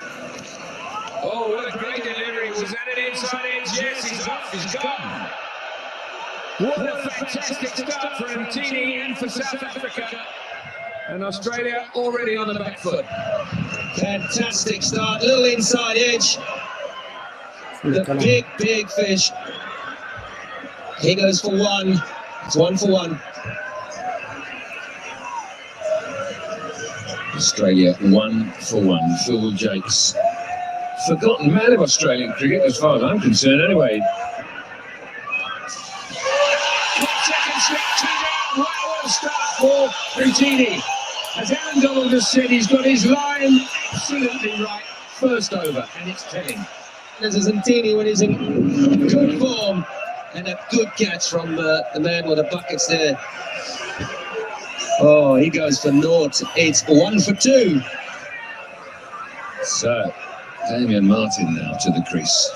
Oh, what a great delivery. Was that an inside edge? Yes, he's off. He's gone. What a fantastic start for Ntini and for South Africa. And Australia already on the back foot. Fantastic start. Little inside edge. The big fish. He goes for one. It's 1 for 1. Australia 1 for 1. Phil Jakes. Forgotten man of Australian cricket, as far as I'm concerned, anyway. 10 seconds left, 2 down. Wow, what a start for Ntini. As Allan Donald just said, he's got his line absolutely right. First over, and it's telling. This is Ntini when he's in good form, and a good catch from the man with the buckets there. Oh, he goes for naught. It's 1 for 2. So, Damian Martin now to the crease.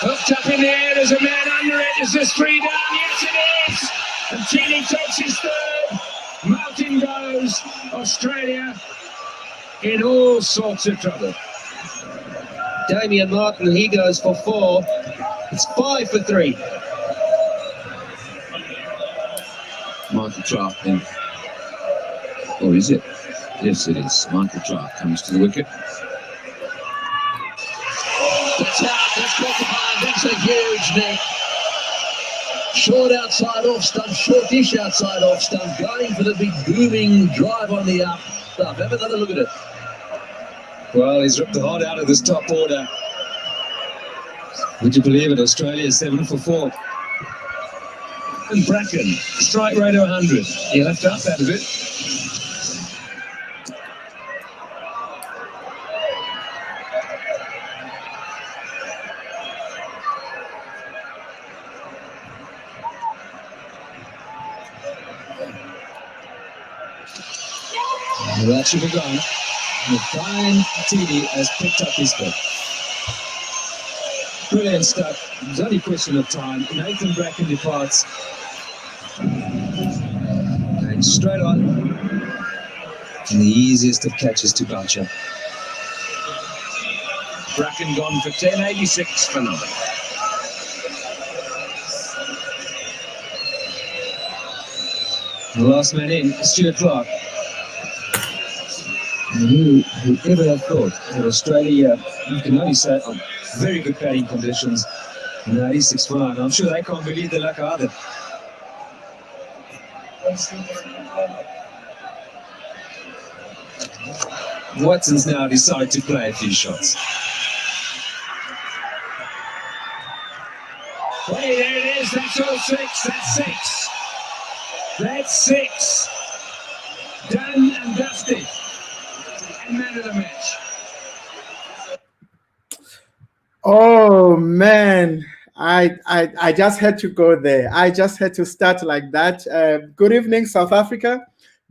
Hooked up in the air, there's a man under it. Is this 3 down? Yes, it is. And Ntini takes his third. Martin goes. Australia in all sorts of trouble. Damian Martin, he goes for 4. It's 5 for 3. Michael Clark then. Or is it? Yes, it is. Michael Clark comes to the wicket. That's out. That's got the line. That's a huge net. Short outside off stump, short dish outside off stump, going for the big booming drive on the up stuff. Have another look at it. Well, he's ripped the heart out of this top order. Would you believe it? Australia is 7 for 4. And Bracken, strike rate of 100. He left out that a bit. Well, that should have gone. Makhaya Ntini has picked up his ball. Brilliant stuff. It was only a question of time. Nathan Bracken departs. And straight on. And the easiest of catches to Boucher. Bracken gone for 10, 86 for 9. The last man in, Stuart Clark. Whoever had thought that Australia, you can only say, on very good batting conditions, 96 for 9. I'm sure they can't believe the luck either. Watson's now decided to play a few shots. Hey, there it is. That's all 6. That's 6. That's 6. Done and dusted. Man of the match. Oh man, I just had to go there. I just had to start like that. Good evening, South Africa.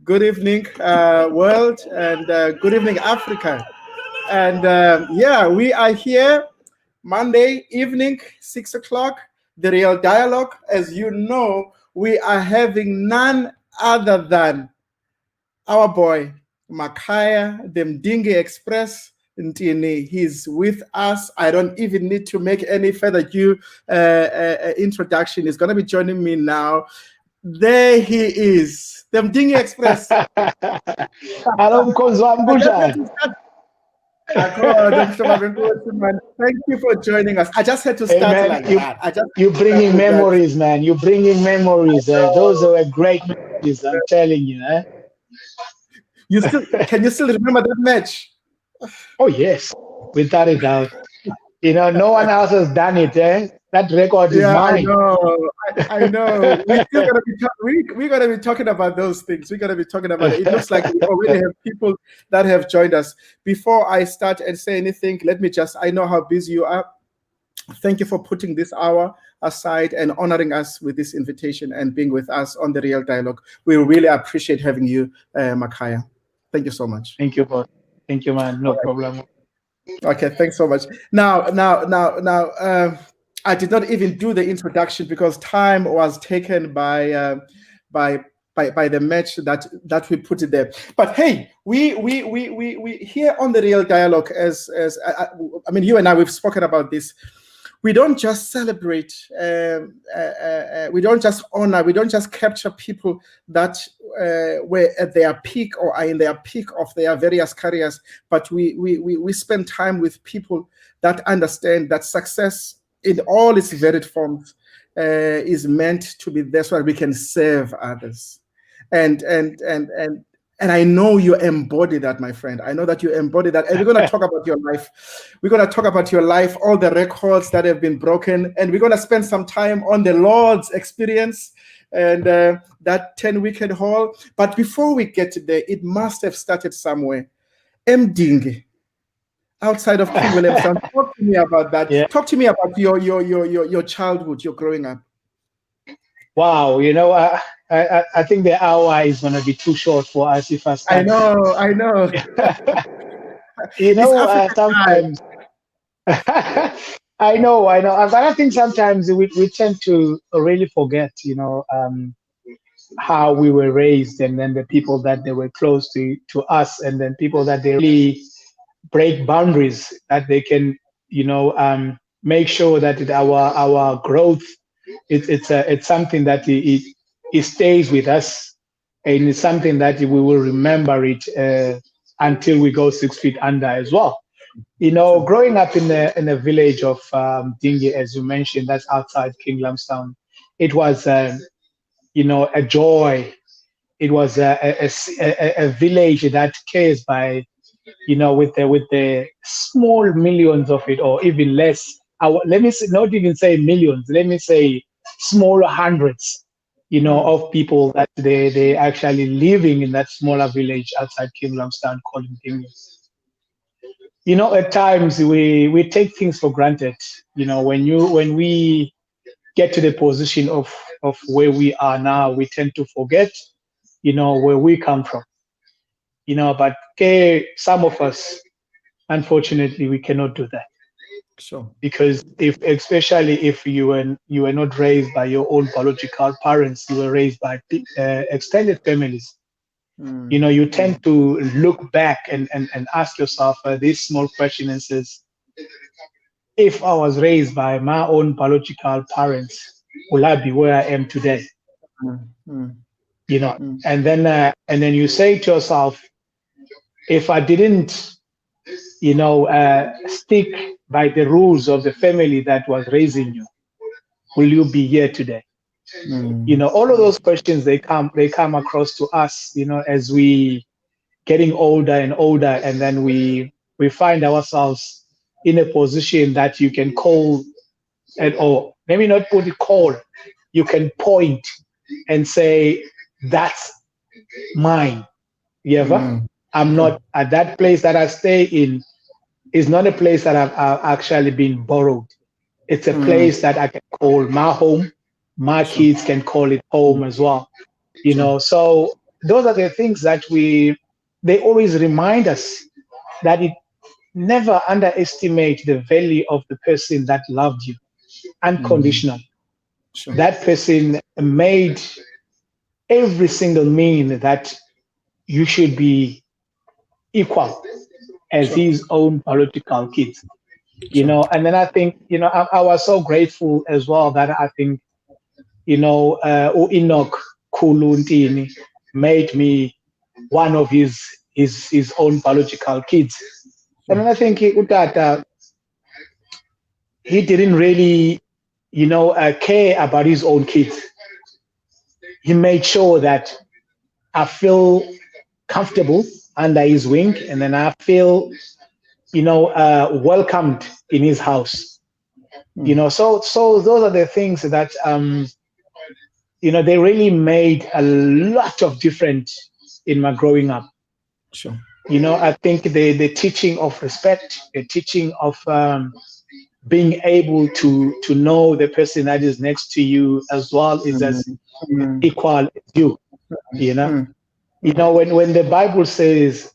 Good evening, world, and good evening, Africa. And yeah, we are here Monday evening, 6 o'clock. The Real Dialogue. As you know, we are having none other than our boy Makhaya, the Mdingi Express, Ntini. He's with us. I don't even need to make any further due introduction. He's going to be joining me now. There he is, the Mdingi Express. Hello, Thank you for joining us. I just had to start like that. You're bringing memories, man. You're bringing memories. Those are great memories, I'm telling you. Can you still remember that match? Oh, yes, without a doubt. You know, no one else has done it. That record is mine. I know. We're gonna be talking about those things. We're gonna be talking about it. It looks like we already have people that have joined us. Before I start and say anything, let me I know how busy you are. Thank you for putting this hour aside and honoring us with this invitation and being with us on the Real Dialogue. We really appreciate having you, Makhaya. Thank you so much. Thank you, boss. Thank you, man. No problem. Okay, thanks so much. Now, I did not even do the introduction because time was taken by by the match that we put it there. But hey, we here on the Real Dialogue, as I mean, you and I, we've spoken about this. We don't just celebrate, we don't just honor, we don't just capture people that were at their peak or are in their peak of their various careers, but we spend time with people that understand that success in all its varied forms is meant to be there so that we can serve others. And I know you embody that, my friend. I know that you embody that. And we're going to talk about your life. We're going to talk about your life, all the records that have been broken. And we're going to spend some time on the Lord's experience and that 10-weekend haul. But before we get to there, it must have started somewhere. Mdingi, outside of King Williamstown. Talk to me about that. Yeah. Talk to me about your childhood, your growing up. Wow, you know, I think the hour is going to be too short for us if I start. I know. You know, sometimes. I know. But I think sometimes we tend to really forget, you know, how we were raised, and then the people that they were close to us, and then people that they really break boundaries, that they can, you know, make sure that our growth, it's something that it stays with us, and it's something that we will remember it until we go 6 feet under as well. You know, growing up in a village of Mdingi, as you mentioned, that's outside King Williamstown, it was, you know, a joy. It was a village that cares by, you know, with the small millions of it, or even less. Let me say, not even say millions. Let me say small hundreds, you know, of people that they actually living in that smaller village outside King Williamstown called Mdingi. You know, at times we take things for granted. You know, when we get to the position of where we are now, we tend to forget, you know, where we come from. You know, but some of us, unfortunately, we cannot do that. Sure. Because especially if you were not raised by your own biological parents, you were raised by extended families. You know, you tend to look back and ask yourself this small question and says, if I was raised by my own biological parents, will I be where I am today? You know, and then you say to yourself, if I didn't, you know, stick by the rules of the family that was raising you, will you be here today? You know, all of those questions, they come across to us, you know, as we getting older and older, and then we find ourselves in a position that you can call, or maybe not put it call, you can point and say, that's mine. Yeah, I'm not at that place that I stay in. Is not a place that I've actually been borrowed. It's a place that I can call my home. My kids can call it home as well. You know, so those are the things that they always remind us that it never underestimate the value of the person that loved you unconditionally. That person made every single mean that you should be equal as his own biological kids. You know, and then I think, you know, I was so grateful as well that I think, you know, Enoch Ntini made me one of his own biological kids. And then I think he didn't really, you know, care about his own kids. He made sure that I feel comfortable under his wing, and then I feel, you know, welcomed in his house. You know, so those are the things that you know, they really made a lot of difference in my growing up. Sure. You know, I think the teaching of respect, the teaching of being able to know the person that is next to you as well is as equal as you. You know, you know, when the Bible says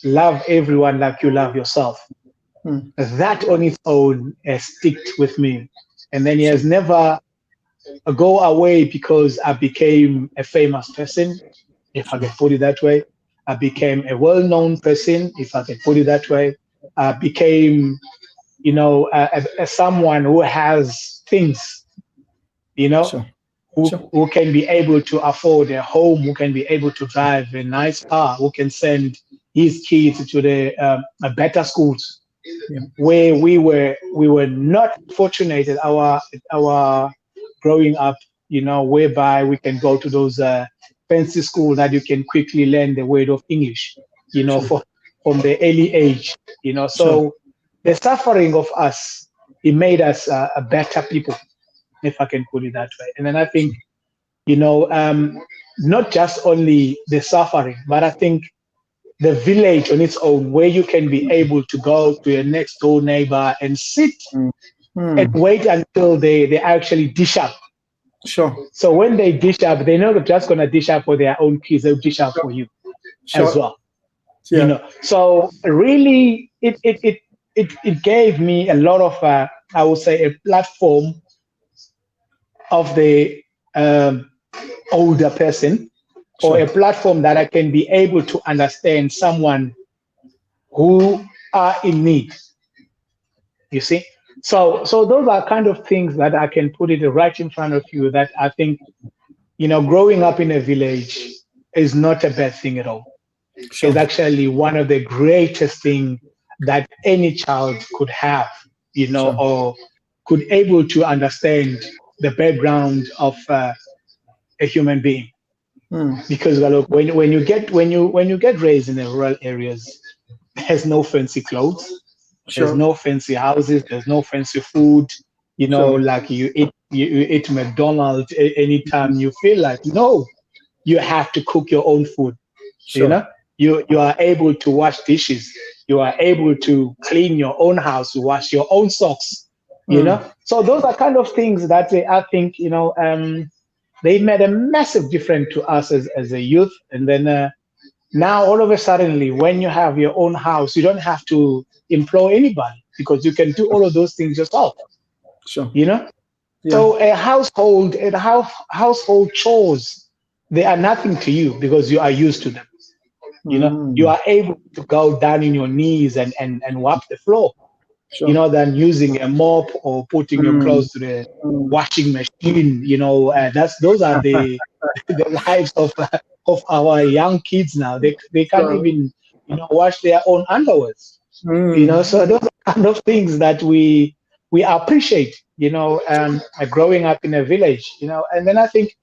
love everyone like you love yourself, that on its own has sticked with me. And then he has never go away because I became a famous person, if I can put it that way. I became a well-known person, if I can put it that way. I became, someone who has things, Sure. who can be able to afford a home, who can be able to drive a nice car, who can send his kids to the better schools, Yeah. where we were not fortunate at our growing up, whereby we can go to those fancy schools that you can quickly learn the word of English, Sure. from the early age, Sure. So the suffering of us, it made us a better people, if I can put it that way. And then I think, not just only the suffering, but I think the village on its own, where you can be able to go to your next door neighbor and sit and wait until they actually dish up. Sure. So when they dish up, they're not just going to dish up for their own kids, they'll dish up for you as well. Yeah. So really, it gave me a lot of, I would say, a platform of the older person, or a platform that I can be able to understand someone who are in need. You see? So those are kind of things that I can put it right in front of you, that I think, growing up in a village is not a bad thing at all. Sure. It's actually one of the greatest things that any child could have, or could able to understand the background of a human being. Because look, when you get raised in the rural areas, there's no fancy clothes, there's no fancy houses, there's no fancy food. Like you eat McDonald's anytime you feel like. No, you have to cook your own food. Sure. You are able to wash dishes. You are able to clean your own house, wash your own socks. So those are kind of things that I think they made a massive difference to us as a youth. And then now all of a sudden, when you have your own house, you don't have to employ anybody, because you can do all of those things yourself. Sure. Yeah. So a household chores, they are nothing to you because you are used to them. You are able to go down in your knees and wipe the floor, than using a mop or putting your clothes to the washing machine. Those are the lives of our young kids now. They can't even wash their own underwears. So those are kind of things that we appreciate. Growing up in a village. And then I think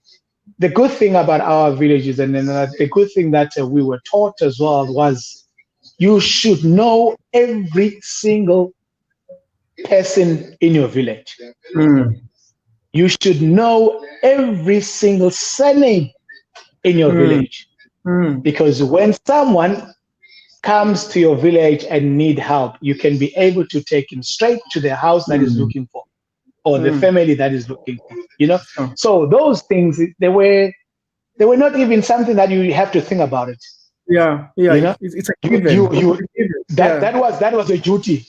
the good thing about our villages, and then the good thing that we were taught as well, was you should know every single person in your village. You should know every single surname in your village. Because when someone comes to your village and need help, you can be able to take him straight to the house that is looking for, or the family that is looking for. So those things, they were not even something that you have to think about it. It's a given. That was a duty.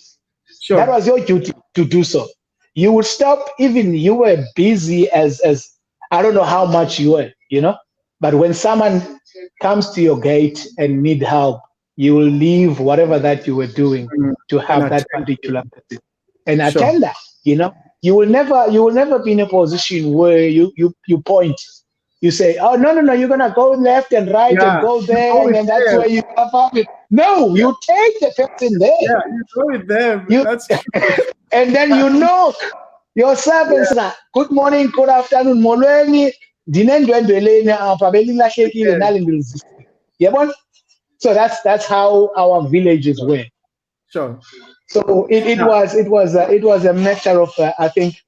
Sure. That was your duty to do so. You would stop, even you were busy as I don't know how much you were, but when someone comes to your gate and need help, you will leave whatever that you were doing to have that particular person and attend that. You will never be in a position where you point. You say, oh, no, you're going to go left and right and go there, and then that's where you come up. No, you take the person there. Yeah, you go with them. That's and then you knock. Your servants, good morning, good afternoon, molweni. So that's how our villages were. Sure. So it was a matter of I think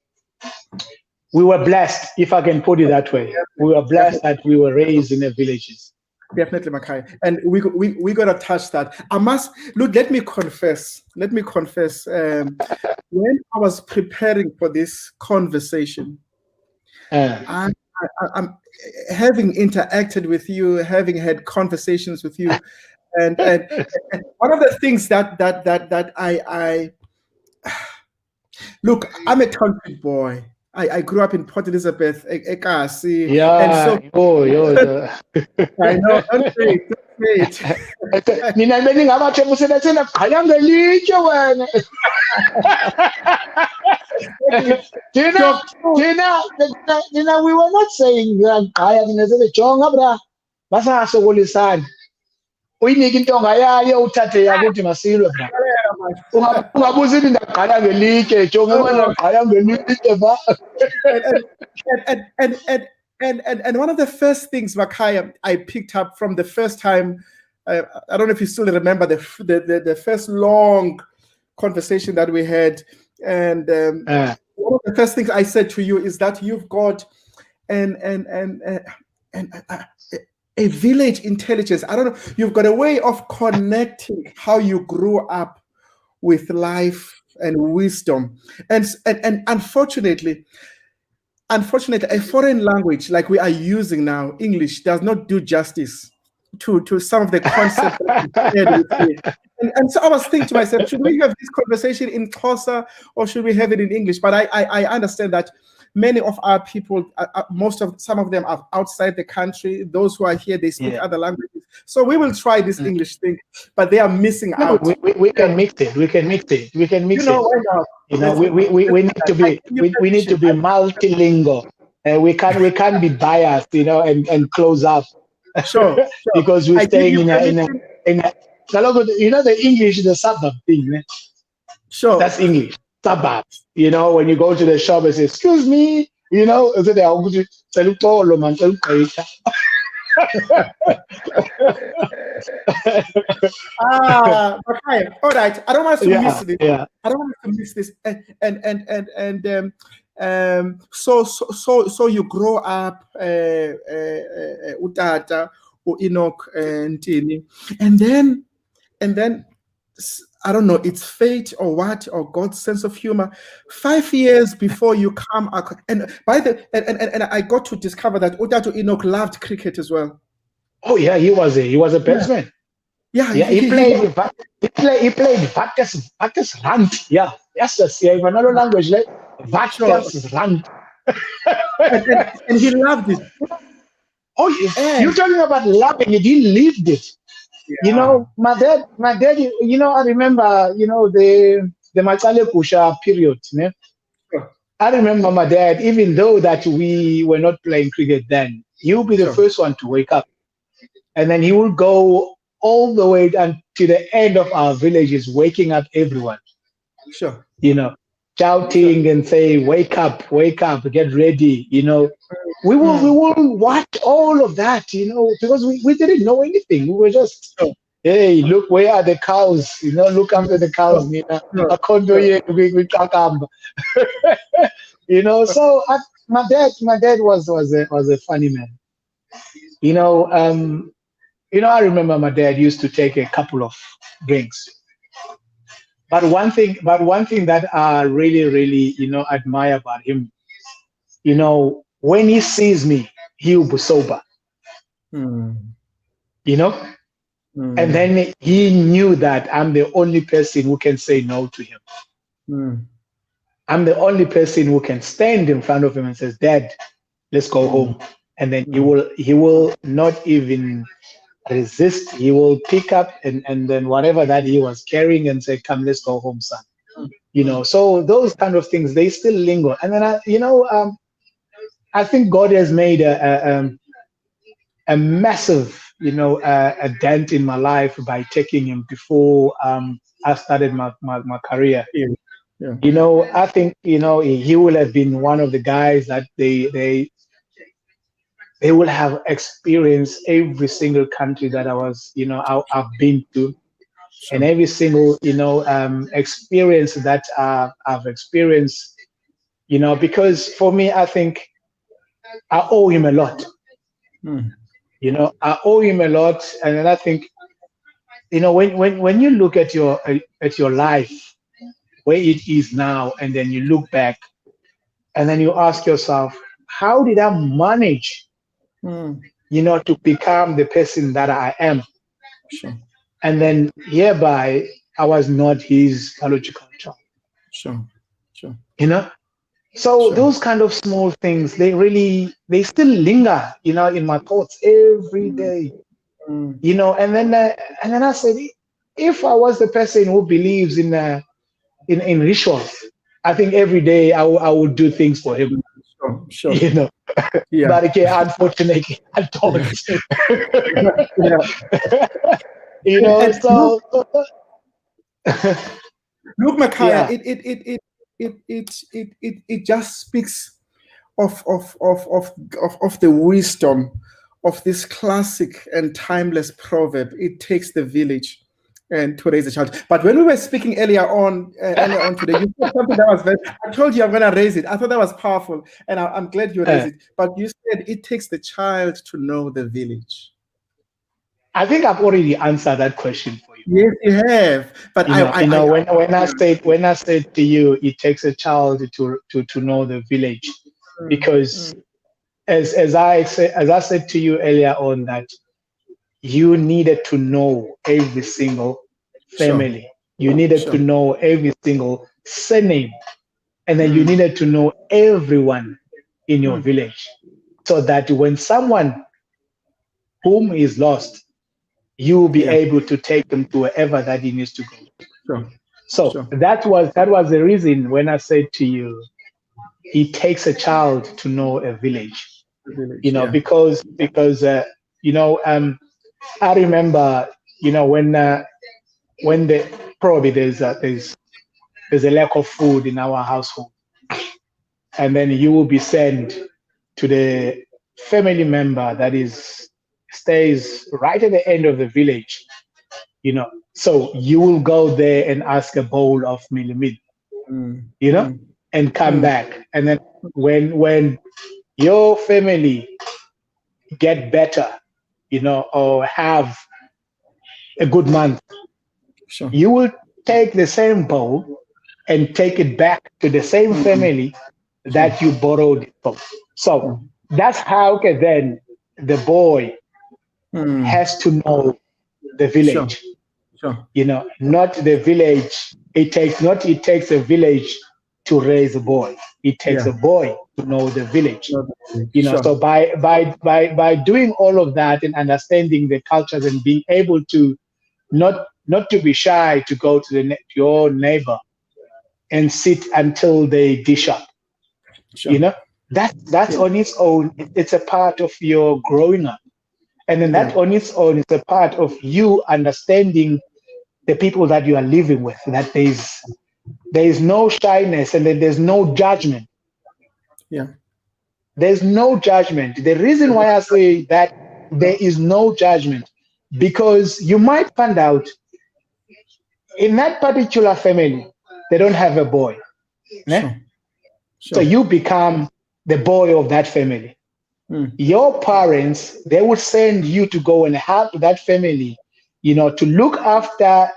we were blessed, if I can put it that way. We were blessed that we were raised in the villages. Definitely, Makhaya. And we got to touch that. I must look. Let me confess. When I was preparing for this conversation, I'm having interacted with you, having had conversations with you, and one of the things that I look. I'm a country boy. I grew up in Port Elizabeth, Ekasi, and Yeah. so I know. Don't say it. Mina bengingabathe musebenzela qala ngelitshe wena. Tina, we were not saying ngiyaqaya mina sebejonga bra. Basasokolisana. Uyinike intonga yayo uthathe yakuthi masilwe bra. Ungabuza into ndaqala ngelitshe, jonga wena qala ngelitshe ba. And one of the first things, Makhaya, I picked up from the first time, I don't know if you still remember the first long conversation that we had, and one of the first things I said to you is that you've got a village intelligence. I don't know, you've got a way of connecting how you grew up with life and wisdom, and unfortunately, a foreign language like we are using now, English, does not do justice to some of the concepts that you shared with me. And so I was thinking to myself, should we have this conversation in Xhosa or should we have it in English? But I understand that many of our people, some of them are outside the country. Those who are here, they speak other languages. So we will try this English thing, but they are missing out. We can mix it. We can mix it. Why not? You know, we need to be multilingual. We can't be biased, you know, and close up. Sure. Because we're staying in a you know, the English is a suburb thing. Né? Sure. That's English. Suburbs. You know, when you go to the shop and say, excuse me, you know, okay. All right. I don't want us to miss this. Yeah. I don't want us to miss this. So you grow up Utata or Enoch Ntini, and then I don't know, it's fate or what, or God's sense of humor. 5 years before you come, and I got to discover that Utata Enoch loved cricket as well. Oh yeah, he was a batsman. Yeah, he played Vakas Rant. Yeah, yes, yeah, another language like Vakas Rant. and he loved it. Oh, you're talking about loving it. He lived it. Yeah. You know, my dad. You know, I remember. You know, the Makale Kusha period. Ne? Sure. I remember my dad. Even though that we were not playing cricket then, he would be the first one to wake up, and then he would go all the way to the end of our villages, waking up everyone. Sure. You know, shouting and say, wake up, get ready. You know, we will watch all of that, you know, because we didn't know anything. We were just, hey, look, where are the cows? You know, look after the cows. You know, so my dad was a funny man. You know, I remember my dad used to take a couple of drinks. But one thing that I really, really, you know, admire about him, you know, when he sees me, he'll be sober. You know? And then he knew that I'm the only person who can say no to him. I'm the only person who can stand in front of him and says, Dad, let's go home. And then he will not even resist. He will pick up and then whatever that he was carrying and say, come, let's go home, son. You know, so those kind of things, they still linger. And then I think God has made a massive, you know, a dent in my life by taking him before I started my career. Yeah. You know, I think, you know, he will have been one of the guys that they will have experienced every single country that I've been to. Sure. And every single, you know, experience that I've experienced, you know, because for me, I think I owe him a lot. You know, I owe him a lot, and then I think, you know, when you look at your life, where it is now, and then you look back, and then you ask yourself, how did I manage, you know, to become the person that I am? Sure. And then hereby, I was not his biological child. Sure. You know? So those kind of small things, they still linger, in my thoughts every day, and then I said, if I was the person who believes in rituals, I think every day I would do things for him, Sure. Yeah. But okay, unfortunately, I don't. Yeah. And So look, Makhaya, yeah, it just speaks of the wisdom of this classic and timeless proverb. It takes the village and to raise a child. But when we were speaking earlier on today, you said something that was very. I told you I'm going to raise it. I thought that was powerful, and I'm glad you raised it. But you said it takes the child to know the village. I think I've already answered that question for you. Yes, you have. But when I said to you, it takes a child to know the village, because as I said to you earlier on, that you needed to know every single family. You needed to know every single surname, and then you needed to know everyone in your village, so that when someone whom is lost, you will be able to take them to wherever that he needs to go. So that was the reason when I said to you, it takes a child to know a village. Because I remember, when probably there's a lack of food in our household, and then you will be sent to the family member that stays right at the end of the village, so you will go there and ask a bowl of milimil, and come back, and then when your family get better, or have a good month, you will take the same bowl and take it back to the same family that you borrowed it from. So that's how then the boy has to know the village. Not the village. It takes a village to raise a boy. It takes a boy to know the village. So by doing all of that and understanding the cultures and being able to not to be shy to go to your neighbor and sit until they dish up. That's on its own. It's a part of your growing up, and then that on its own is a part of you understanding the people that you are living with. That there is no shyness, and then there's no judgment. There's no judgment. The reason why I say that there is no judgment, because you might find out in that particular family, they don't have a boy. So you become the boy of that family. Your parents, they would send you to go and help that family, to look after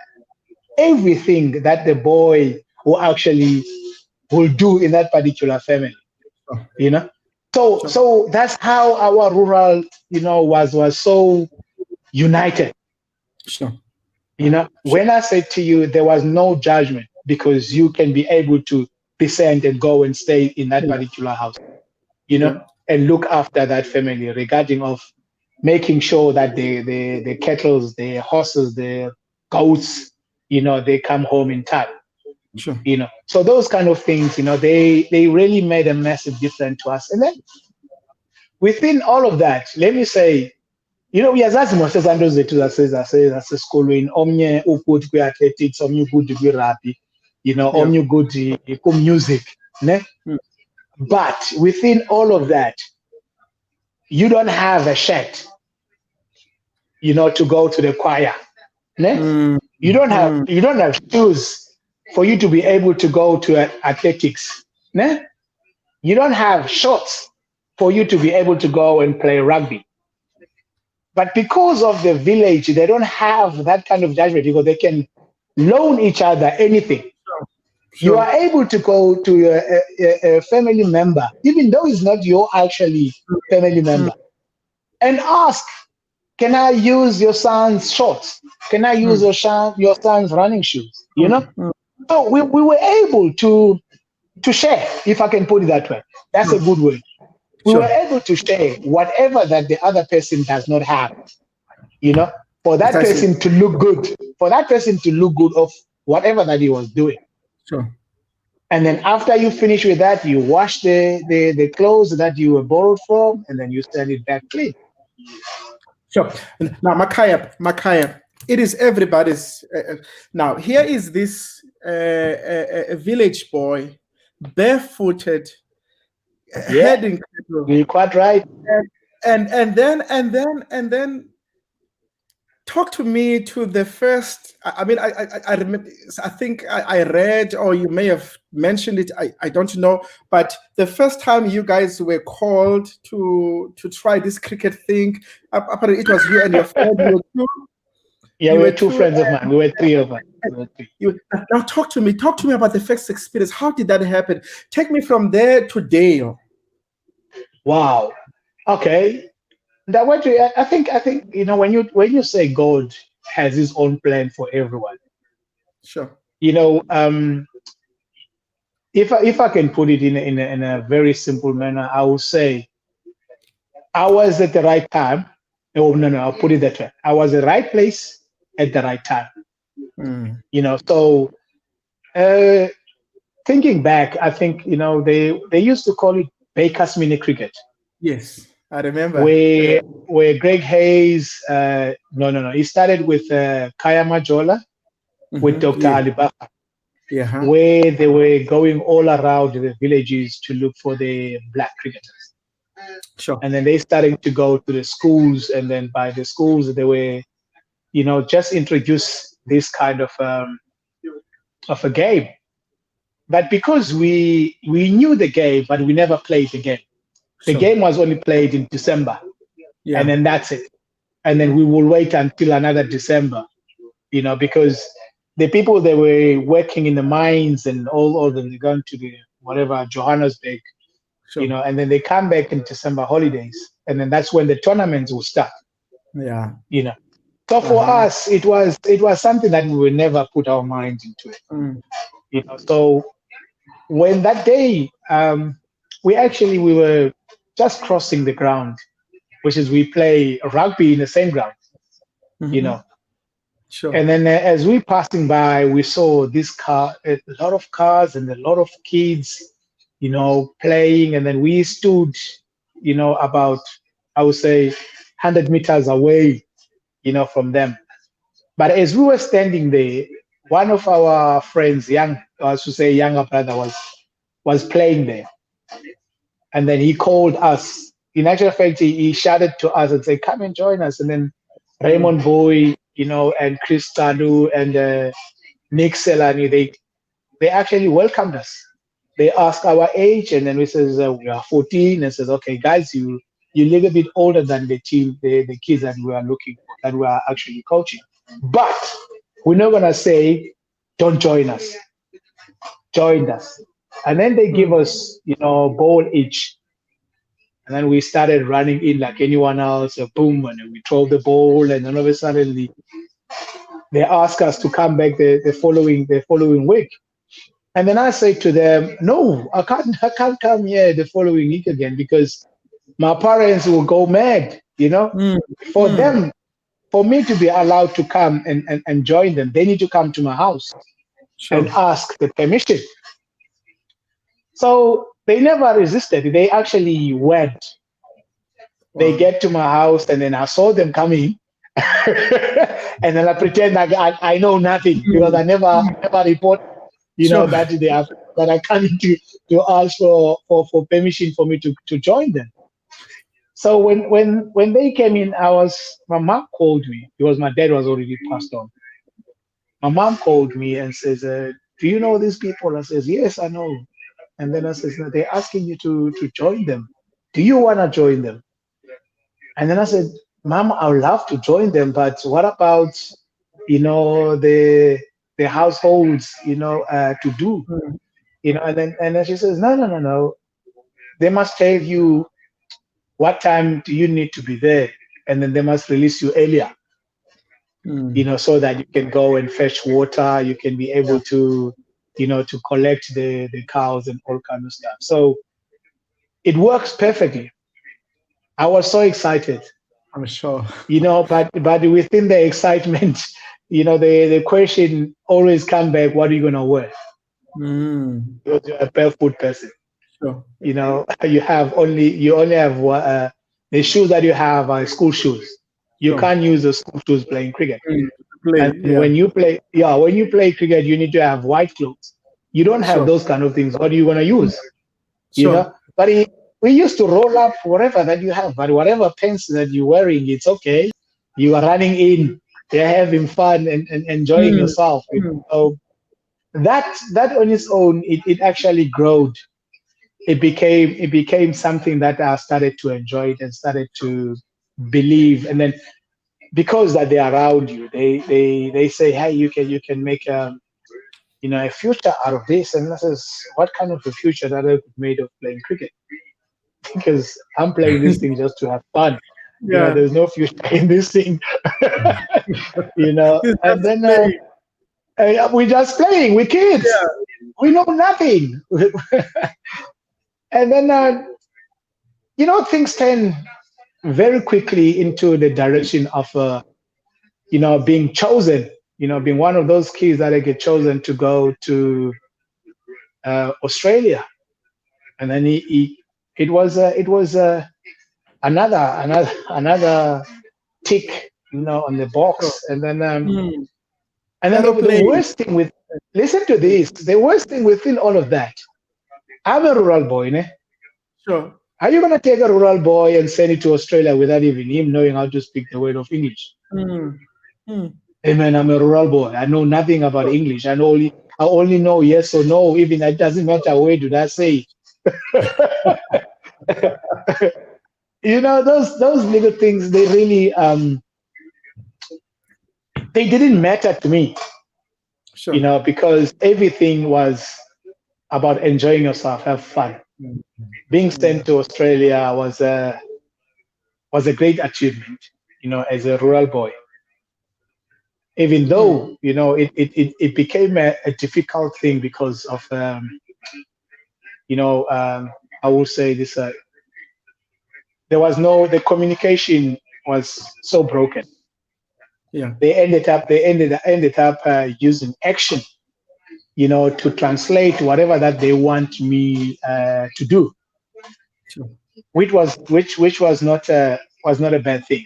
everything that the boy will do in that particular family. So that's how our rural, was so united. When I said to you, there was no judgment, because you can be able to be sent and go and stay in that particular house, and look after that family, regarding of making sure that the kettles, the horses, the goats, they come home in time. So those kind of things, they really made a massive difference to us. And then within all of that, let me say, uyazazi mos ezanto zethu zasesikolweni, omnye ukuthi kwi-athletics, omnye ukuthi kwi-rugby, omnye ukuthi ku-music, ne? But within all of that, you don't have a shirt, to go to the choir, ne? You don't have shoes for you to be able to go to athletics, ne? You don't have shorts for you to be able to go and play rugby. But because of the village, they don't have that kind of judgment, because they can loan each other anything. You are able to go to a family member, even though it's not your actually family member, and ask, can I use your son's shorts? Can I use your son's running shoes? So we were able to to share, if I can put it that way. That's a good word. We were able to share whatever that the other person does not have, for that person to look good, of whatever that he was doing. Sure. And then after you finish with that, you wash the clothes that you were borrowed from, and then you send it back clean. Sure. Now, Makhaya, it is everybody's. Now, here is this a village boy, barefooted, heading. You're quite right. And then talk to me to the first. I mean, I remember. I think I read, or you may have mentioned it. I don't know, but the first time you guys were called to try this cricket thing, apparently it was you and your friend. We were two friends of mine. We were three of us. Now talk to me about the first experience. How did that happen? Take me from there to Dale. Wow. Okay. That what I think when you say God has his own plan for everyone. Sure. If I can put it in a very simple manner, I will say I was at the right time. Oh no, I'll put it that way. I was at the right place at the right time. So thinking back, I think they used to call it Baker's mini cricket. Yes, I remember. Where Greg Hayes, he started with Kaya Majola with Dr. Ali Bakar, where they were going all around the villages to look for the black cricketers. Sure. And then they started to go to the schools, and then by the schools they were, just introduce this kind of a game. But because we knew the game, but we never played the game. The game was only played in December, and then that's it. And then we will wait until another December, because the people that were working in the mines and all of them, they're going to the whatever Johannesburg, and then they come back in December holidays, and then that's when the tournaments will start. Yeah. So for us, it was something that we would never put our minds into it. So when that day, we were just crossing the ground, which is we play rugby in the same ground, Sure. And then as we passing by, we saw a lot of cars and a lot of kids, playing. And then we stood, about, I would say, 100 meters away, from them. But as we were standing there, one of our friends, younger brother, was playing there. And then he called us. In actual fact, he shouted to us and said, "Come and join us." And then Raymond Boy, and Chris Tadu and Nick Selani, they actually welcomed us. They asked our age, and then we says we are 14. And says, "Okay, guys, you're a little bit older than the team, the kids that we are actually coaching. But we're not gonna say, don't join us. Join us." And then they give us, ball each. And then we started running in like anyone else, boom, and then we throw the ball, and then all of a sudden they ask us to come back the following week. And then I say to them, "No, I can't come here the following week again, because my parents will go mad, For me to be allowed to come and join them, they need to come to my house and ask the permission." So they never resisted. They actually went. Wow. They get to my house, and then I saw them coming, and then I pretend like I know nothing, because I never report, that I coming to ask for permission for me to join them. So when they came in, my mom called me, because my dad was already passed on. My mom called me and says, "Do you know these people?" I says, "Yes, I know." And then I says, "No, they're asking you to join them. Do you want to join them?" And then I said, "Mom, I would love to join them, but what about, the households, to do, And then she says, No. They must tell you what time do you need to be there, and then they must release you earlier, so that you can go and fetch water. You can be able to, to collect the cows and all kind of stuff. So it works perfectly. I was so excited, I'm sure. but within the excitement, the question always come back, what are you going to wear? Because you're a barefoot person. Sure. You only have the shoes that you have are school shoes. You can't use the school shoes playing cricket. And when you play cricket, you need to have white clothes. You don't have those kind of things. What are you going to use? Sure. But we used to roll up whatever that you have, but whatever pants that you're wearing, it's okay. You are running in, you're having fun and enjoying yourself. So that on its own, it actually growed. It became something that I started to enjoy it and started to believe. And then because that they're around you, they say, hey, you can make a future out of this. And this is what kind of a future that I made of playing cricket? Because I'm playing this thing just to have fun. There's no future in this thing. And then we're just playing. We're kids. We know nothing. And then things turn very quickly into the direction of being chosen. Being one of those kids that I get chosen to go to Australia, and then it was another tick, on the box, and then the worst thing with listen to this, the worst thing within all of that, I'm a rural boy, ne? Sure. Are you gonna take a rural boy and send it to Australia without even him knowing how to speak the word of English? Hey man, I'm a rural boy. I know nothing about English. I only know yes or no. Even it doesn't matter where did I say. Those little things, they really they didn't matter to me. Sure. Because everything was about enjoying yourself, have fun. Being sent to Australia was a great achievement, as a rural boy. Even though, it became a difficult thing because of, I will say this, the communication was so broken. Yeah. They ended up using action, to translate whatever that they want me to do, Sure. which was not a bad thing.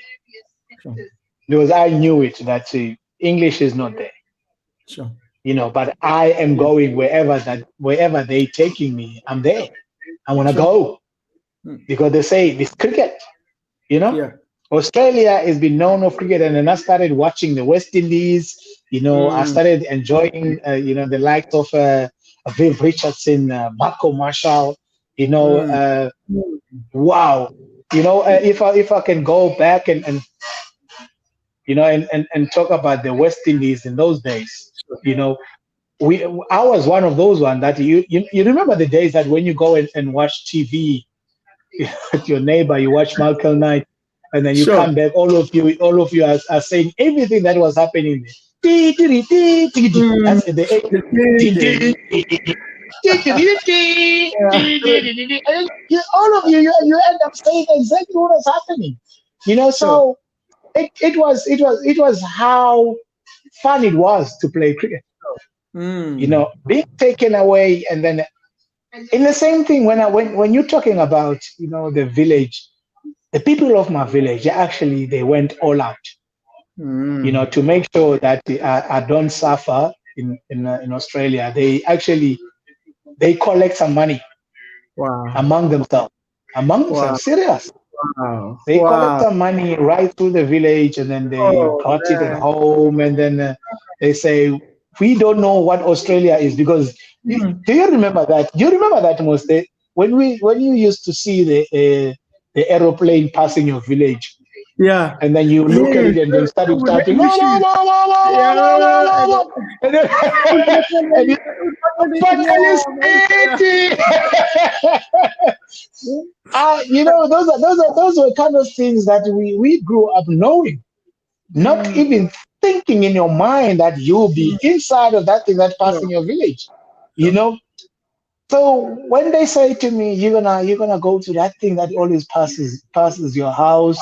Sure. Because I knew it that English is not there. Sure. But I am going wherever they taking me. I'm there. I want to go because they say it's cricket. Yeah. Australia has been known of cricket, and then I started watching the West Indies. I started enjoying, the likes of Viv Richardson, Marco Marshall. Wow. If I can go back and talk about the West Indies in those days, I was one of those ones that you remember the days that when you go and watch TV with your neighbor, you watch Malcolm Knight, and then you come back, all of you are saying everything that was happening there. That's the all of you end up saying exactly what was happening. So it was how fun it was to play cricket. Being taken away, and then in the same thing when you're talking about the village, the people of my village, they went all out, to make sure that I don't suffer in Australia. They collect some money among themselves. Serious. Wow. They collect some money right through the village, and then they brought it at home, and then they say, we don't know what Australia is, because do you remember that? Do you remember that most when you used to see the aeroplane passing your village? Yeah. And then you look at it and they started shouting, no, no, no, no, no, no, no, no, no, no. And then, and you, those were kind of things that we grew up knowing, not even thinking in your mind that you'll be inside of that thing that passed in your village. you know. So when they say to me, you're gonna go to that thing that always passes your house,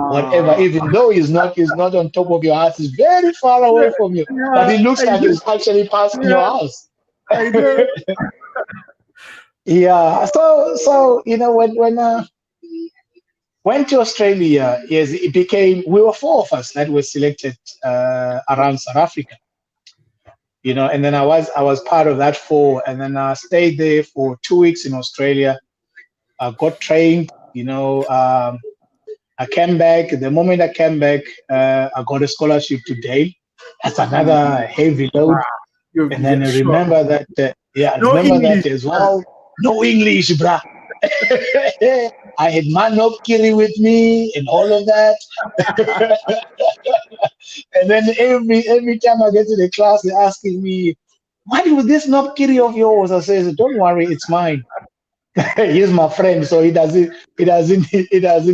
whatever, Ah, even though it's not on top of your house, it's very far yeah, away from you, but yeah, it looks I like know, it's actually passing your yeah, house. I know. Yeah. So when went to Australia, yes, it became we were four of us that were selected around South Africa. And then I was part of that four, and then I stayed there for 2 weeks in Australia. I got trained. I came back. The moment I came back, I got a scholarship to Dale. That's Mm, another heavy wow, load. And then I sure. remember that, I No remember English. that as well. No English, bruh. I had Manop Kiri with me and all of that. And then every time I get to the class, they're asking me, what was this Nopkiri of yours? I says, don't worry, it's mine. He's my friend, so it doesn't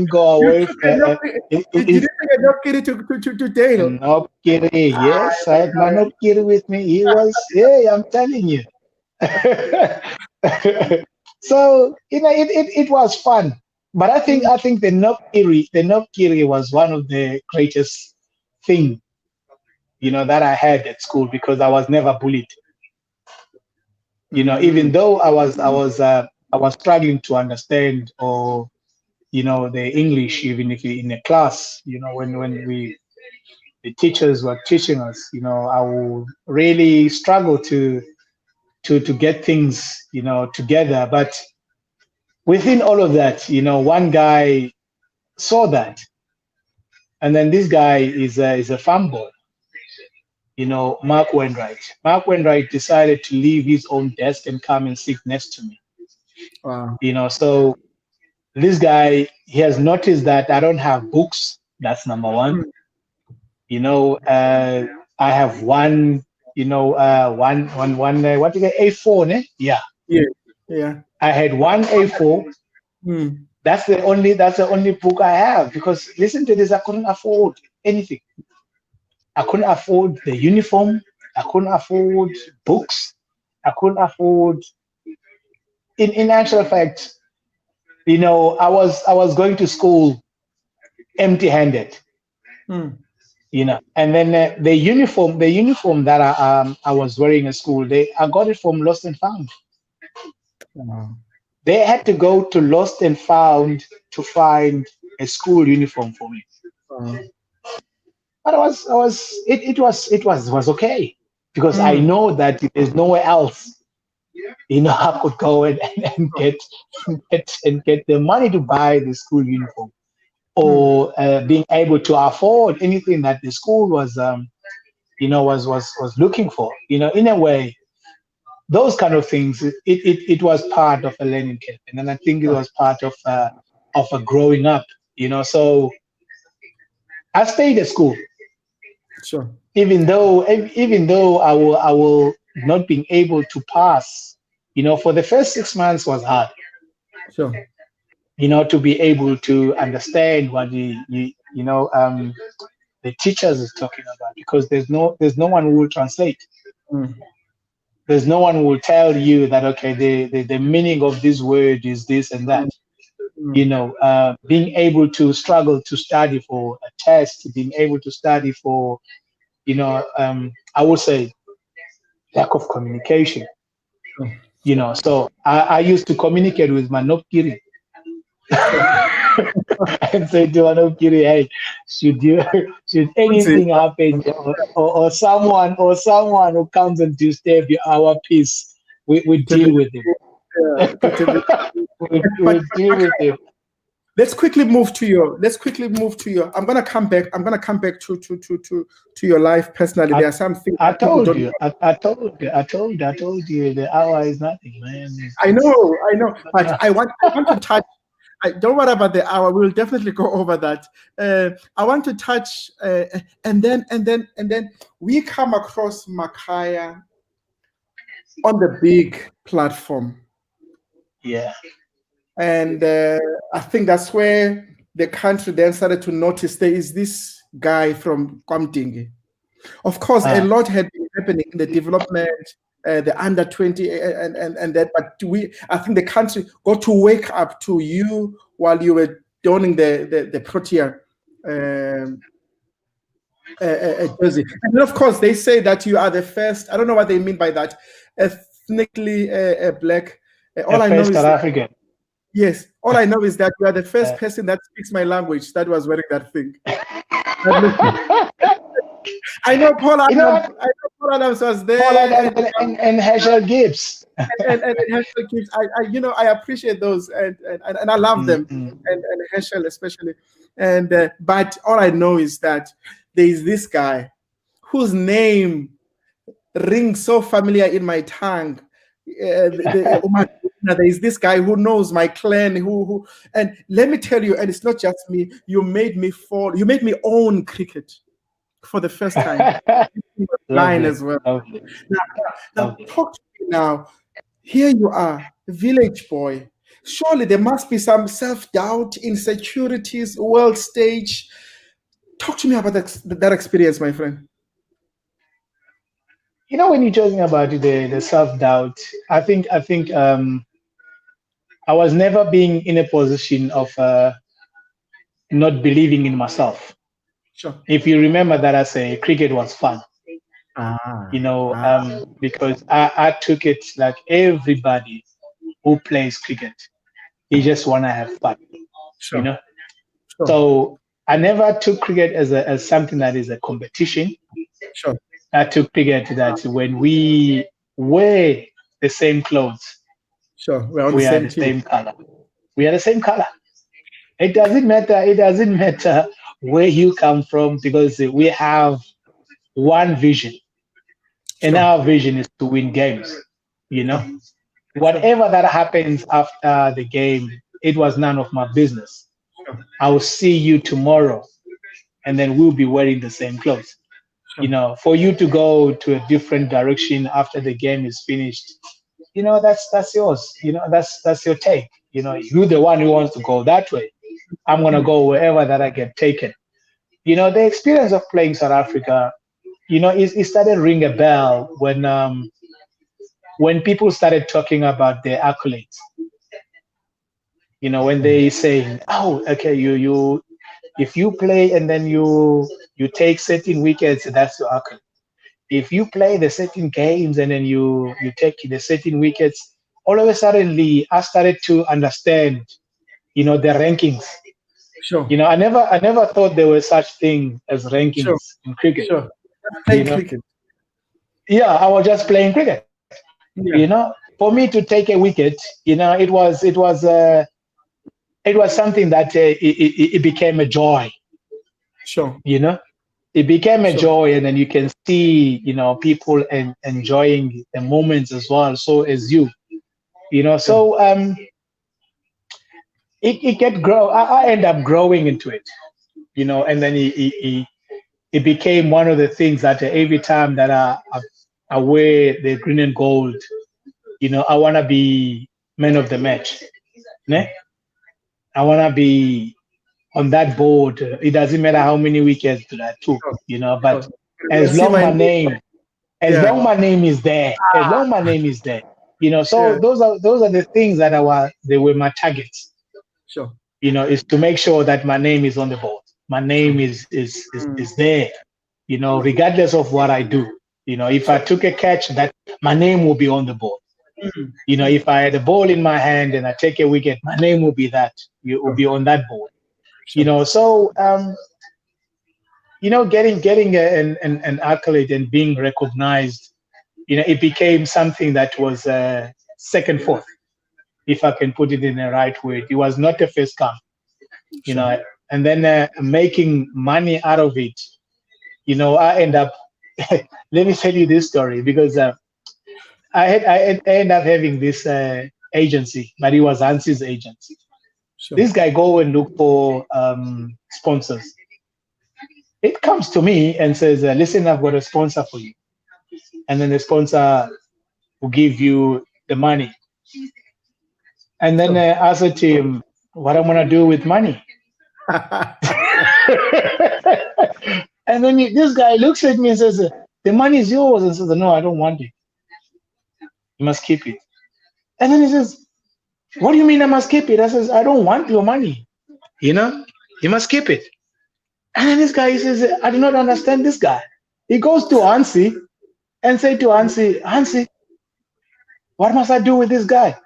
go You away. took a knock, did you It's take a knock to Dale? Nopkiri. Yes, I had my Nopkiri with me. He was, hey, I'm telling you. So it was fun. But I think the Nopkiri was one of the greatest thing that I had at school, because I was never bullied. Even Mm, though I was struggling to understand, or the English, even if in a class, when the teachers were teaching us, I would really struggle to get things together. But within all of that, one guy saw that, and then this guy is a farm boy. Mark Wainwright. Mark Wainwright decided to leave his own desk and come and sit next to me. wow. So this guy, he has noticed that I don't have books. That's number one. Mm, I have one, what is it, A4, ne? Yeah. yeah, yeah. I had one A4. Mm, That's the only book I have, because listen to this, I couldn't afford anything. I couldn't afford the uniform. I couldn't afford books. I couldn't afford. In actual fact, I was going to school empty-handed. mm, And then the uniform that I was wearing at school, I got it from Lost and Found. wow. They had to go to Lost and Found to find a school uniform for me. Wow. But it was okay, because I Mm, know that there's nowhere else I could go and get the money to buy the school uniform, mm, or being able to afford anything that the school was looking for. In a way, those kind of things. It was part of a learning curve, and then I think it sure, was part of a growing up. So I stayed at school, sure, even though I will not being able to pass. For the first 6 months was hard. sure. To be able to understand what the teachers is talking about, because there's no one who will translate. Mm, There's no one who will tell you that, okay, the meaning of this word is this and that. mm, mm, Being able to struggle to study for a test, being able to study for, I would say, lack of communication. sure, So I used to communicate with my Nopkiri sure. and say to my Nopkiri, hey, should Kunzi, anything happen, or someone who comes and disturb our peace, we to deal with him. yeah, but We deal with him. let's quickly move to your. I'm gonna come back. I'm gonna come back to your life personally. I, There are some things I that people told don't you, know. I told you, the hour is nothing, man. I know, but I want to touch. Don't worry about the hour. We'll definitely go over that. I want to touch, and then we come across Makhaya on the big platform, Yeah. and I think that's where the country then started to notice there is this guy from Mdingi. Of course, a Uh, lot had been happening in the development. the under 20 and that. But I think the country got to wake up to you while you were donning the Protea jersey. And then, of course, they say that you are the first. I don't know what they mean by that. Ethnically black. All I know is South African. Yes, all I know is that you are the first person that speaks my language that was wearing that thing. I know Paul Adams was there. Paul Adams and Herschel Gibbs. and Herschel Gibbs. I appreciate those and I love them and Herschel especially. And but all I know is that there is this guy whose name rings so familiar in my tongue. There is this guy who knows my clan, who and let me tell you, and it's not just me, you made me own cricket for the first time. Line as well. Now talk to me now. Here you are, village boy. Surely there must be some self-doubt, insecurities, world stage. Talk to me about that experience, my friend. When you're talking about the self-doubt, I think I was never being in a position of not believing in myself. Sure. If you remember that I say cricket was fun. Because I took it like everybody who plays cricket, you just want to have fun. Sure. Sure. So I never took cricket as something that is a competition. Sure. I took cricket that when we wear the same clothes, sure, we're on we the are same the team. same color. We are the same color. It doesn't matter where you come from, because we have one vision. And our vision is to win games. Whatever that happens after the game, it was none of my business. I will see you tomorrow, and then we'll be wearing the same clothes. For you to go to a different direction after the game is finished, that's yours. That's your take. You're the one who wants to go that way. I'm gonna go wherever that I get taken. The experience of playing South Africa, it started ring a bell when people started talking about their accolades. When they say, "Oh, okay, you if you play and then you take certain wickets, that's your accolade. If you play the certain games and then you take the certain wickets," all of a sudden, I started to understand, the rankings. Sure. I never thought there was such thing as rankings in cricket. Sure. Playing cricket. Yeah, I was just playing cricket. Yeah. For me to take a wicket, it was something that it became a joy. Sure. It became a joy, and then you can see, people enjoying the moments as well. So as you, so it grow. I end up growing into it, and then it became one of the things that every time that I wear the green and gold, I want to be man of the match. Ne? I want to be on that board. It doesn't matter how many wickets that I took, but as long my name is there, so those are the things that they were my targets. Sure. Is to make sure that my name is on the board. My name is there, regardless of what I do. If I took a catch, that my name will be on the board. If I had a ball in my hand and I take a wicket, my name will be that. It will be on that board. So getting an accolade and being recognized, it became something that was second fourth, if I can put it in the right way. It was not a first come, and then making money out of it. I end up. Let me tell you this story, because I end up having this agency, but it was Hansi's agency. Sure. This guy go and look for sponsors. It comes to me and says, "Listen, I've got a sponsor for you," and then the sponsor will give you the money. And then I said to him, "What I'm gonna do with money?" And then this guy looks at me and says, "The money is yours," and says, "No, I don't want it." You must keep it. And then he says, what do you mean I must keep it? I says, I don't want your money. You know, you must keep it. And then this guy, he says, I do not understand this guy. He goes to Hansi and say to Hansi, what must I do with this guy?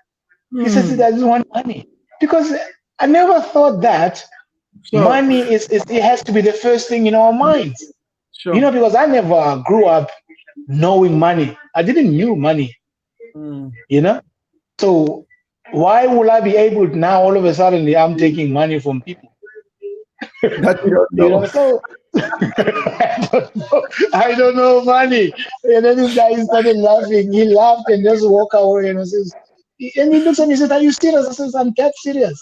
He says, I just want money. Because I never thought that money it has to be the first thing in our minds. Sure. You know, because I never grew up knowing money. I didn't know money, you know? So why will I be able to now all of a sudden I'm taking money from people? That you don't know. You know, so I don't know money. And then this guy started laughing. He laughed and just walked away and he looks at me and says, are you serious? I says, I'm that serious.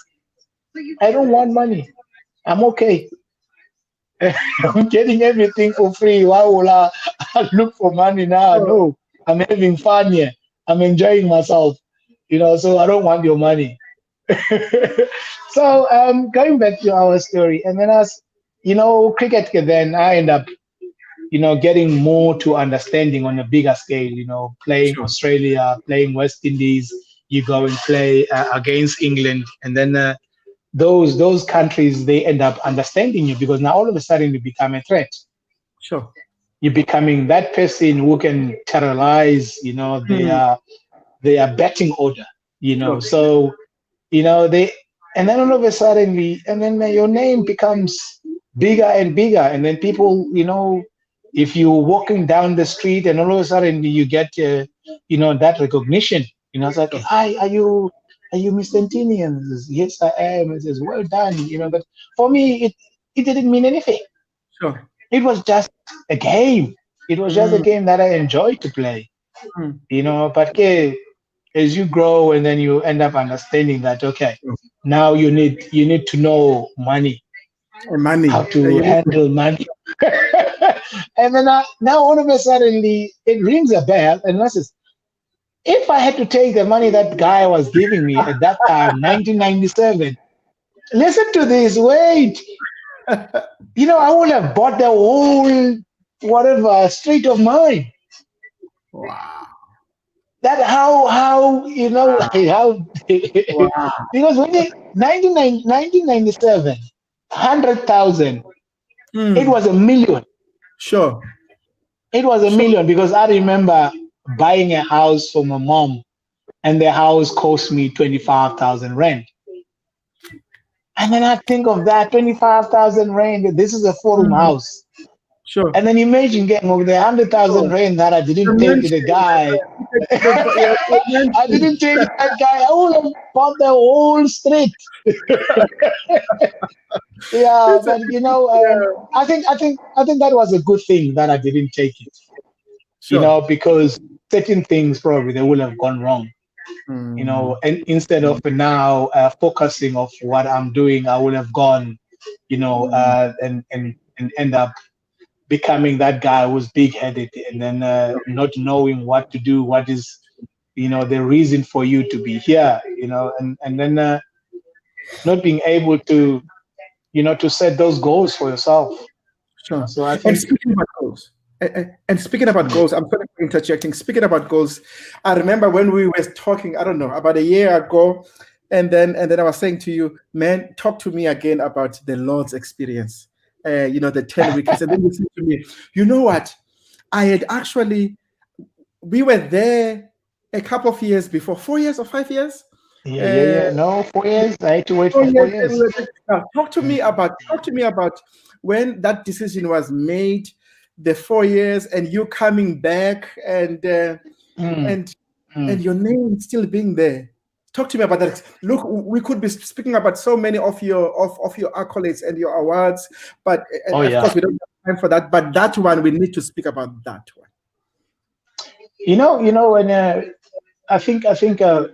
I don't want money. I'm okay. I'm getting everything for free. Why will I look for money now? No, I'm having fun here. I'm enjoying myself. You know, so I don't want your money. So going back to our story, and then as you know, cricket, then I end up, you know, getting more to understanding on a bigger scale, you know, playing Australia, playing West Indies, you go and play against England, and then those countries, they end up understanding you because now all of a sudden you become a threat. Sure. You're becoming that person who can terrorize, you know, their batting order, you know. So, you know, and then all of a sudden your name becomes bigger and bigger, and then people, you know, if you're walking down the street and all of a sudden you get you know, that recognition, you know, it's like, hi, are you Mr. Ntini? And says, yes, I am. And says, well done, you know. But for me, it didn't mean anything. Sure. It was just a game. It was just a game that I enjoyed to play, you know. But as you grow and then you end up understanding that, okay, now you need to know money, how to handle money. And then now all of a sudden it rings a bell, and I says, if I had to take the money that guy was giving me at that time, 1997, listen to this, wait. You know, I would have bought the whole whatever street of mine. Wow. That how you know how because when 1997, 100,000, it was a million. Sure. It was a million because I remember buying a house for my mom, and the house cost me 25,000 rand. And then I think of that 25,000 rand. This is a four-room house. Sure. And then imagine getting over the 100,000 rand that I didn't take to the guy. I didn't take that guy. I would have bought the whole street. Yeah, but you know, I think that was a good thing that I didn't take it. You know, because certain things probably they would have gone wrong. You know, and instead of now focusing of what I'm doing, I would have gone, you know, and end up becoming that guy who's big-headed and then not knowing what to do, what is, you know, the reason for you to be here, you know, and then not being able to, you know, to set those goals for yourself. Sure. So I think. And speaking about goals, I'm sorry for interjecting. Speaking about goals, I remember when we were talking, I don't know, about a year ago, and then I was saying to you, man, talk to me again about the Lord's experience. You know, the 10 wickets. And then you said to me, you know what? I had actually, we were there a couple of years before, 4 years or 5 years? No, 4 years. I had to wait for 4 years. Now, talk to me about when that decision was made, the 4 years, and you coming back, and your name still being there. Talk to me about that. Look, we could be speaking about so many of your accolades and your awards, but of course we don't have time for that. But that one, we need to speak about that one. You know, and I think the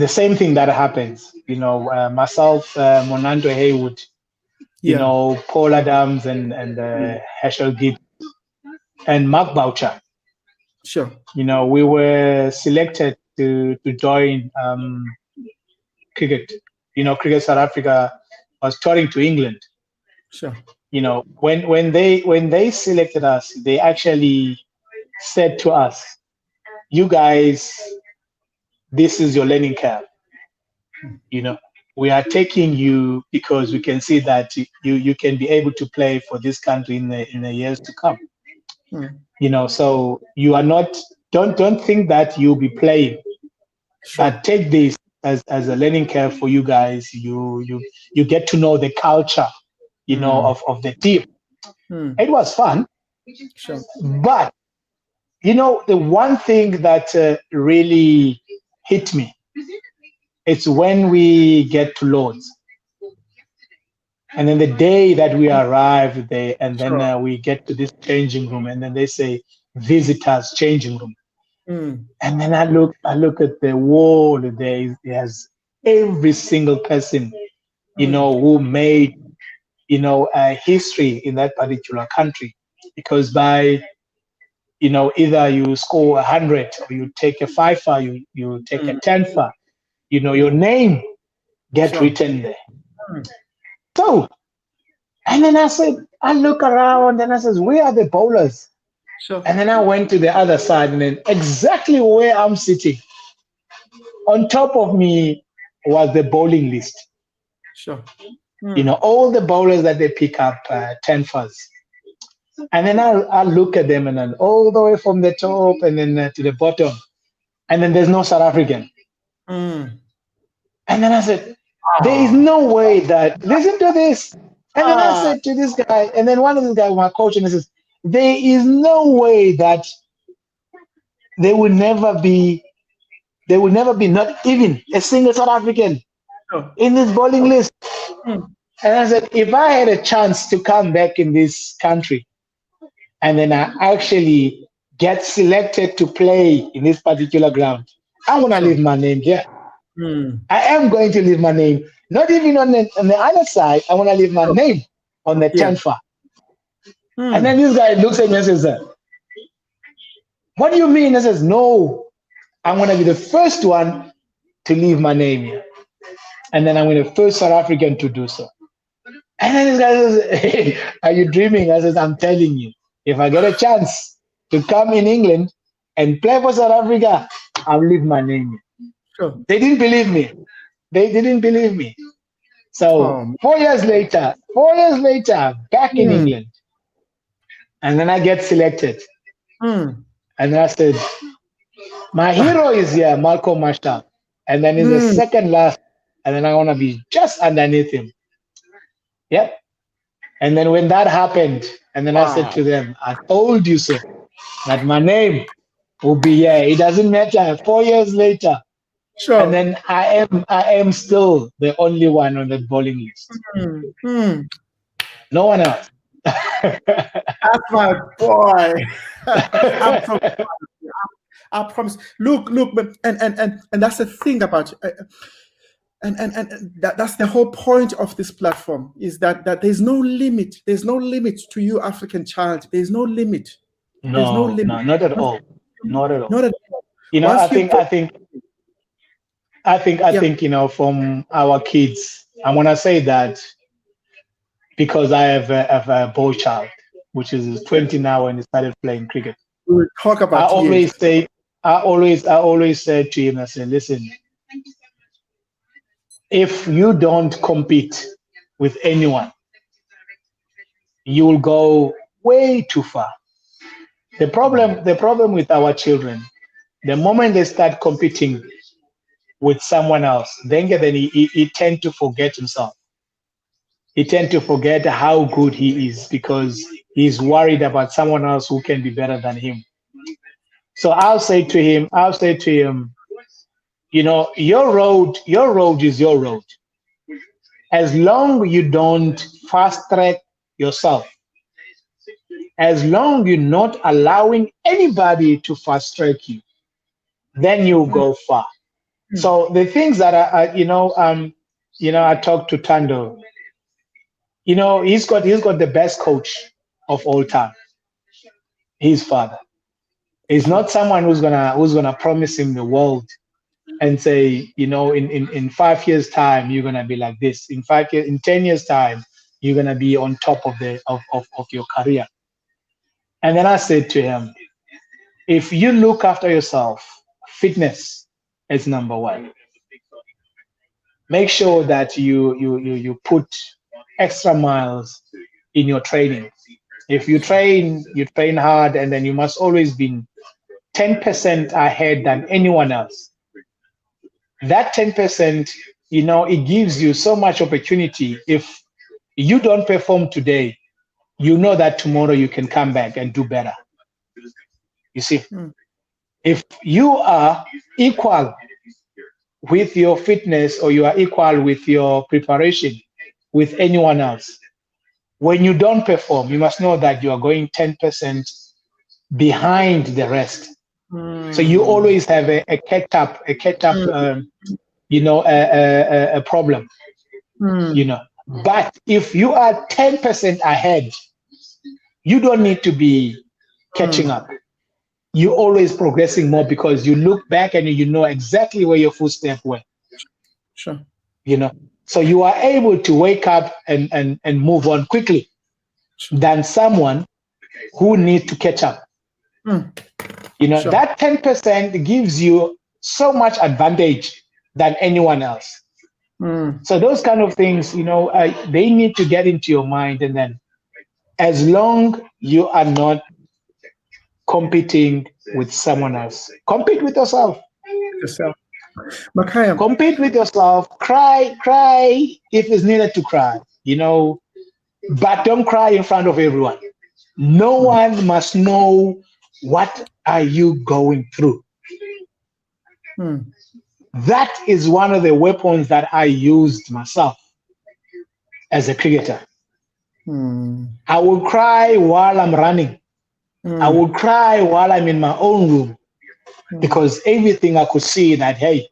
same thing that happens. You know, myself, Monando Haywood, you know, Paul Adams and Herschel Gibb and Mark Boucher. Sure. You know, we were selected to join cricket. You know, Cricket South Africa was touring to England. Sure. You know, when they selected us, they actually said to us, you guys this is your learning curve. You know, we are taking you because we can see that you can be able to play for this country in the years to come. You know, so you are not, don't think that you'll be playing, but take this as a learning curve for you guys. You get to know the culture, you know, of the team. It was fun, but you know, the one thing that really hit me, it's when we get to Lords. And then the day that we arrive there, and then we get to this changing room, and then they say visitors changing room. And then I look at the wall. There's every single person, you know, who made, you know, a history in that particular country, because by, you know, either you score 100 or you take a 5-fer, you take a 10-fer, you know, your name get written there. So, and then I look around and I says, where are the bowlers? And then I went to the other side, and then exactly where I'm sitting, on top of me was the bowling list. You know, all the bowlers that they pick up 10-fers. And then I look at them, and then all the way from the top and then to the bottom, and then there's no South African. And then I said, there is no way that, listen to this. And then I said to this guy, and then one of these guys, my coach, and he says, there is no way that there will never be not even a single South African in this bowling list. And I said, if I had a chance to come back in this country, and then I actually get selected to play in this particular ground, I want to leave my name here. I am going to leave my name, not even on the other side. I want to leave my name on the 10-fer. And then this guy looks at me and says, what do you mean? I says, no, I'm going to be the first one to leave my name here. And then I'm going to be the first South African to do so. And then this guy says, hey, are you dreaming? I says, I'm telling you, if I get a chance to come in England and play for South Africa, I'll leave my name here. They didn't believe me. They didn't believe me. So 4 years later, back in England, and then I get selected. And I said, my hero is here, Malcolm Marshall. And then in the second last, and then I want to be just underneath him. Yep. And then when that happened, and then I said to them, I told you so, that my name will be here. It doesn't matter. 4 years later. And then I am still the only one on that bowling list. No one else. That's my boy. I promise. Look, and that's the thing about and that's the whole point of this platform, is that there's no limit. There's no limit to you, African child. There's no limit. There's no limit. No, not at all. Not at all. Not at all. You know, I think, you know, from our kids, I want to say that because I have a boy child, which is 20 now, and he started playing cricket. We will talk about. I always say to him, I say, listen, if you don't compete with anyone, you will go way too far. The problem with our children, the moment they start competing with someone else, then he tend to forget himself. He tend to forget how good he is, because he's worried about someone else who can be better than him. So I'll say to him, you know, your road is your road. As long you don't fast track yourself, as long you're not allowing anybody to fast track you, then you'll go far. So the things that I talked to Tando. You know, he's got the best coach of all time. His father. He's not someone who's gonna promise him the world and say, you know, in 5 years' time you're gonna be like this. In 10 years' time you're gonna be on top of your career. And then I said to him, if you look after yourself, fitness is number one. Make sure that you put extra miles in your training. If you train hard, and then you must always be 10% ahead than anyone else. That 10%, it gives you so much opportunity. If you don't perform today, you know that tomorrow you can come back and do better. You see, if you are equal with your fitness, or you are equal with your preparation with anyone else, when you don't perform, you must know that you are going 10% behind the rest. So you always have a catch-up, a problem, But if you are 10% ahead, you don't need to be catching up. You're always progressing more, because you look back and you know exactly where your footsteps were. Sure. So you are able to wake up and move on quickly than someone who needs to catch up. Sure. That 10% gives you so much advantage than anyone else. So those kind of things, they need to get into your mind. And then, as long you are not competing with someone else, compete with yourself. Makhaya. Compete with yourself. Cry if it's needed to cry, but don't cry in front of everyone. No one must know what are you going through. That is one of the weapons that I used myself as a cricketer. I would cry while I'm running. I would cry while I'm in my own room, because everything I could see that, hey,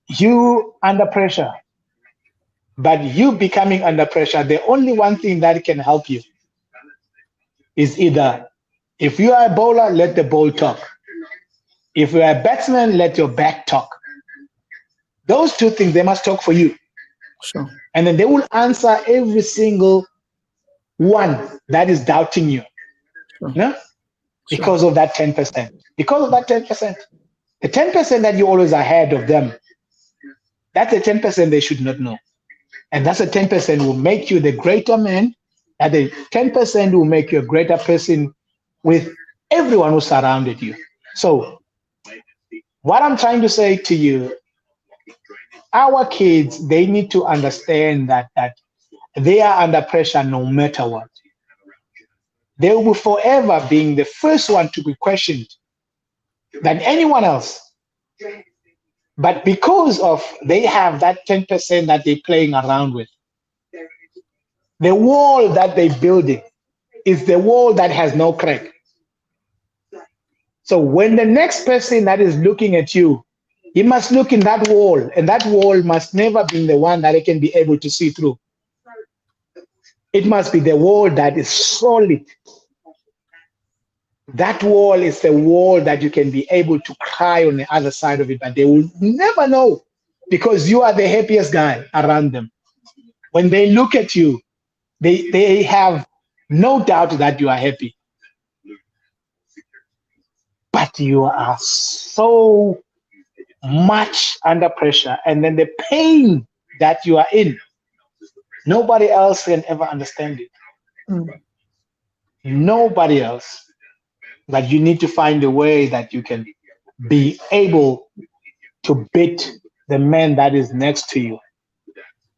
you under pressure, but you becoming under pressure, the only one thing that can help you is either, if you are a bowler, let the ball talk. If you are a batsman, let your bat talk. Those two things, they must talk for you. Sure. And then they will answer every single one that is doubting you. Sure. Because of that 10%. Because of that 10%. The 10% that you always ahead of them, that's the 10% they should not know. And that's the 10% will make you the greater man. And the 10% will make you a greater person with everyone who surrounded you. So what I'm trying to say to you, our kids, they need to understand that they are under pressure no matter what. They will be forever being the first one to be questioned than anyone else. But because of they have that 10% that they're playing around with, the wall that they're building is the wall that has no crack. So when the next person that is looking at you, he must look in that wall, and that wall must never be the one that they can be able to see through. It must be the wall that is solid. That wall is the wall that you can be able to cry on the other side of it, but they will never know, because you are the happiest guy around them. When they look at you, they have no doubt that you are happy. But you are so much under pressure, and then the pain that you are in, nobody else can ever understand it. Nobody else. But you need to find a way that you can be able to beat the man that is next to you.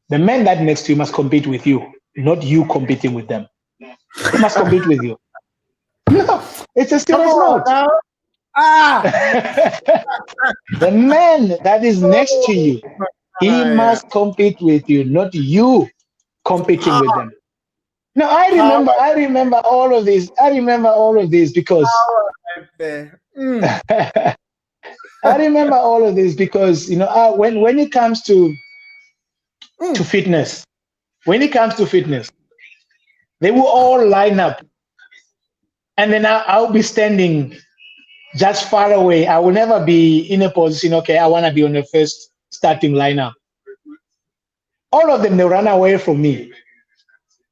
The man that next to you must compete with you, not you competing with them. He must compete with you. No, it's a serious note. The man that is next to you, he must compete with you, not you competing with them. No, I remember all of this. I remember all of this because I remember all of this because when it comes to fitness, they will all line up, and then I'll be standing just far away. I will never be in a position. Okay, I want to be on the first starting lineup. All of them, they run away from me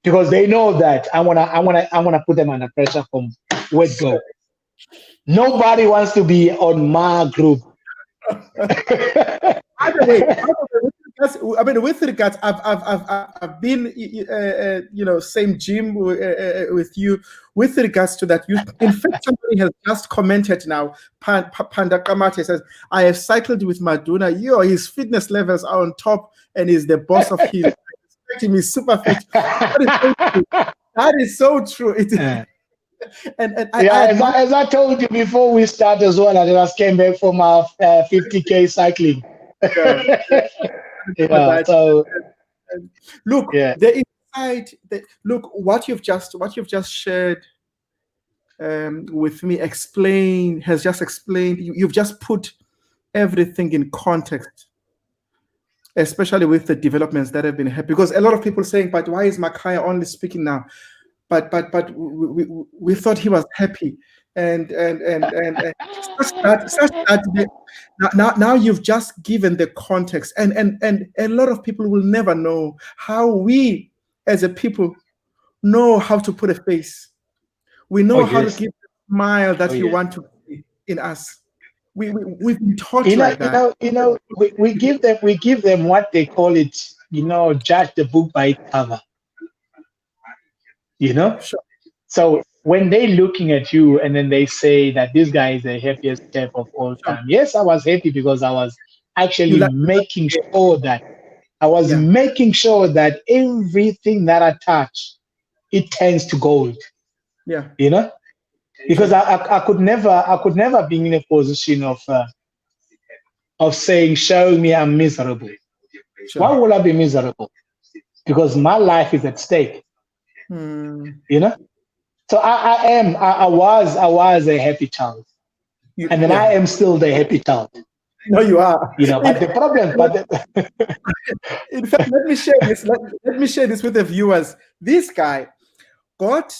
because they know that I wanna put them under pressure from word go. Nobody wants to be on my group. By the way, with regards, I've been, same gym with you. With regards to that, in fact, somebody has just commented now. Panda Kamate says, "I have cycled with Maduna. His fitness levels are on top, and he's the boss of him. He's super fit." That is so true. It is. And as I told you before we start as well, I just came back from our 50K cycling. So look, the insight. Look, what you've just shared with me has just explained. You've just put everything in context, especially with the developments that have been happening. Because a lot of people saying, "But why is Makhaya only speaking now?" But we thought he was happy, and such that now you've just given the context, and a lot of people will never know how we as a people know how to put a face. We know how to give the smile that you want to see in us. We've been taught like that. We give them what they call it. Judge the book by its cover. Sure. So when they're looking at you and then they say that this guy is the happiest chef of all time. Yes, I was happy because I was actually making sure that making sure that everything that I touch, it turns to gold. Yeah. Because I could never be in a position of saying, show me I'm miserable. Sure. Why would I be miserable? Because my life is at stake. So I was a happy child, and then I am still the happy child. No, you are. But the problem. In fact, let me share this. Let me share this with the viewers. This guy got.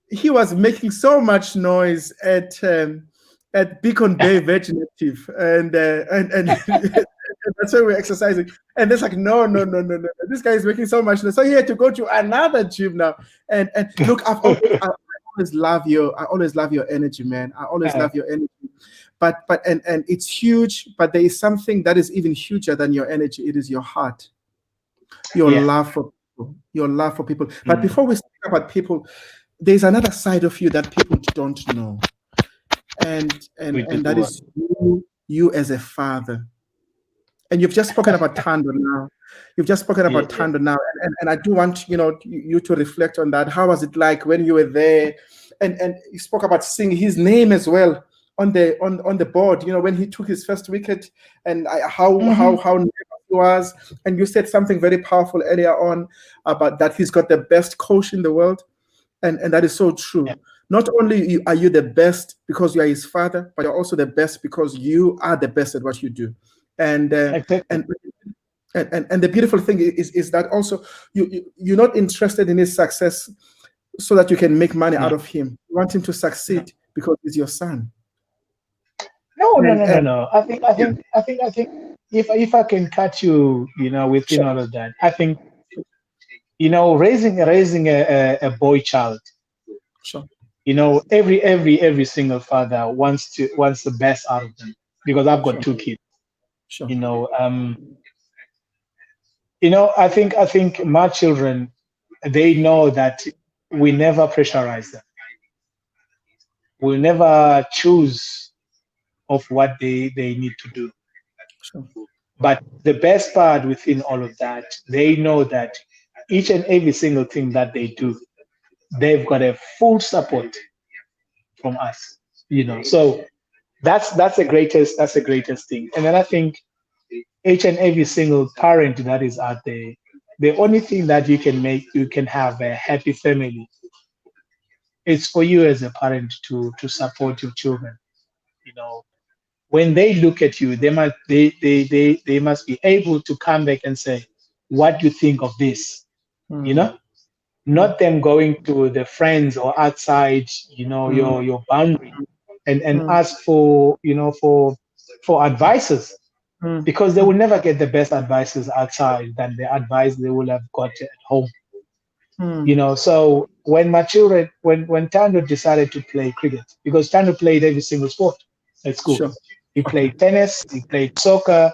He was making so much noise at Beacon Bay Vegetative, and that's why we're exercising. And it's like, no. This guy is making so much noise. So he had to go to another gym now. And look, I always love your energy, man. I always love your energy. But it's huge. But there is something that is even huger than your energy. It is your heart, your love for people, your love for people. But before we speak about people, there's another side of you that people don't know, and that is you as a father. And you've just spoken about tandem now. And I do want you to reflect on that. How was it like when you were there? And you spoke about seeing his name as well on the board. When he took his first wicket, and how nervous he was. And you said something very powerful earlier on about that he's got the best coach in the world, and that is so true. Yeah. Not only are you the best because you are his father, but you're also the best because you are the best at what you do. And and the beautiful thing is that also you're not interested in his success so that you can make money out of him. You want him to succeed because he's your son. No. I think if I can cut you, within all of that, I think raising a boy child. Sure. Every single father wants the best out of them, because I've got two kids. Sure. I think my children, they know that we never pressurize them. We'll never choose of what they need to do. Sure. But the best part within all of that, they know that each and every single thing that they do, they've got a full support from us. So that's the greatest thing. And then I think each and every single parent that is out there, the only thing that you can have a happy family, it's for you as a parent to support your children. When they look at you, they must be able to come back and say, what do you think of this? Not them going to the friends or outside, your boundary and ask for advices. Because they will never get the best advices outside than the advice they will have got at home. So when my children, when Tando decided to play cricket, because Tando played every single sport, at school. Sure. He played tennis, he played soccer,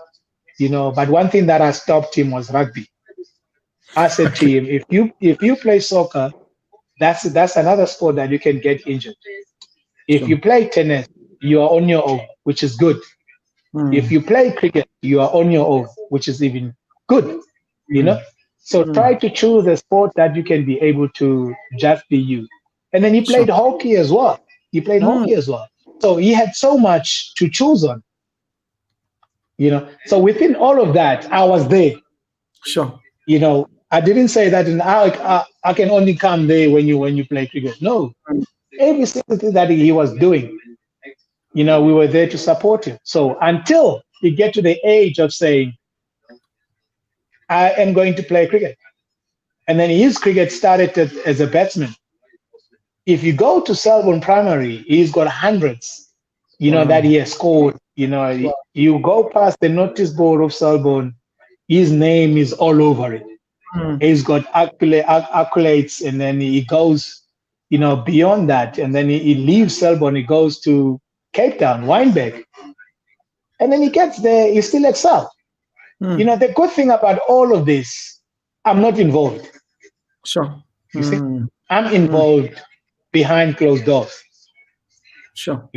but one thing that has stopped him was rugby. I said to him, if you play soccer, that's another sport that you can get injured. If you play tennis, you are on your own, which is good. If you play cricket, you are on your own, which is even good. So try to choose a sport that you can be able to just be you. And then he played hockey as well. So he had so much to choose on. So within all of that, I was there. Sure. I didn't say that I can only come there when you play cricket. No, every single thing that he was doing, we were there to support him. So until he get to the age of saying, I am going to play cricket, and then his cricket started as a batsman. If you go to Selborne Primary, he's got hundreds, that he has scored. You go past the notice board of Selborne, his name is all over it. He's got accolades, and then he goes, beyond that, and then he leaves Selborne, he goes to Cape Town, Wynberg, and then he gets there, he still excels. The good thing about all of this, I'm not involved. Sure. You see, I'm involved behind closed doors. Sure.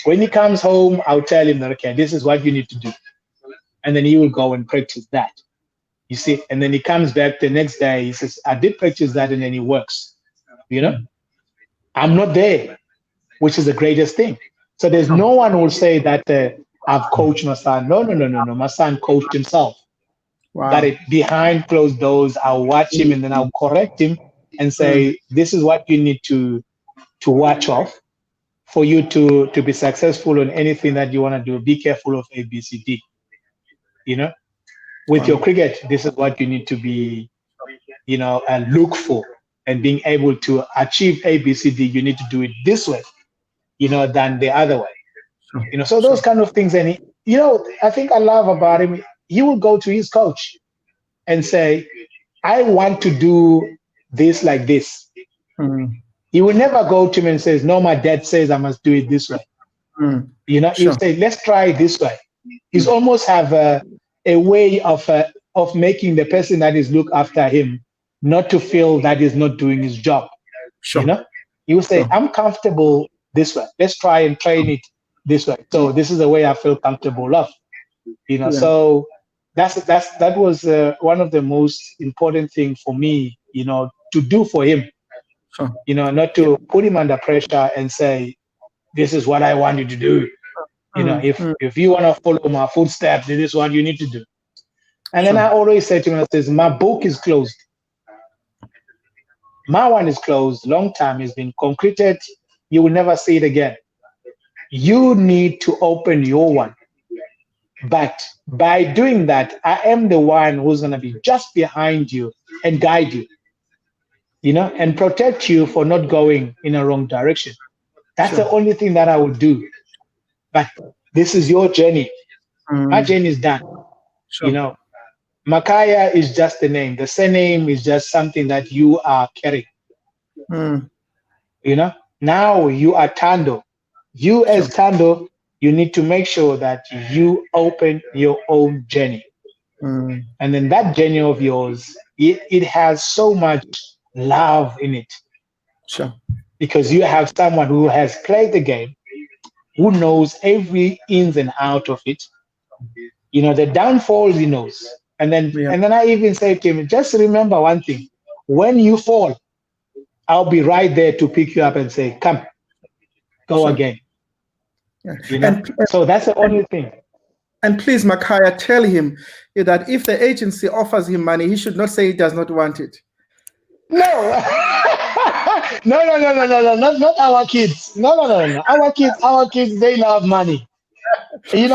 When he comes home, I'll tell him that, okay, this is what you need to do. And then he will go and practice that. You see, and then he comes back the next day, he says, I did practice that, and then he works. I'm not there, which is the greatest thing. So there's no one who will say that I've coached my son. No. My son coached himself. Wow. That it behind closed doors, I'll watch him, and then I'll correct him and say, this is what you need to watch off for you to be successful on anything that you want to do. Be careful of A, B, C, D. With your cricket, this is what you need to be, and look for. And being able to achieve A, B, C, D, you need to do it this way, than the other way. So those kind of things. And I think I love about him, he will go to his coach and say, I want to do this like this. He will never go to him and says, no, my dad says I must do it this way. He'll say, let's try it this way. He's almost have a way of making the person that is look after him not to feel that he's not doing his job. He will say, I'm comfortable this way. Let's try and train it this way. So this is the way I feel comfortable of. So that was one of the most important things for me, to do for him. Not to put him under pressure and say, this is what I want you to do. If you want to follow my footsteps, this is what you need to do. And then I always say to him, I says, my book is closed. My one is closed. Long time. It's been concreted. You will never see it again. You need to open your one. But by doing that, I am the one who's going to be just behind you and guide you, and protect you for not going in a wrong direction. That's the only thing that I will do. But this is your journey. My journey is done. Makhaya is just the name. The surname is just something that you are carrying. Now you are Tando. You as Tando, you need to make sure that you open your own journey. And then that journey of yours, it has so much love in it. Because you have someone who has played the game, who knows every ins and out of it. The downfalls he knows. And then I even say to him, just remember one thing. When you fall, I'll be right there to pick you up and say, come, go again. So that's the only thing. And please, Makhaya, tell him that if the agency offers him money, he should not say he does not want it. No. Not our kids. No. Our kids, they love money. They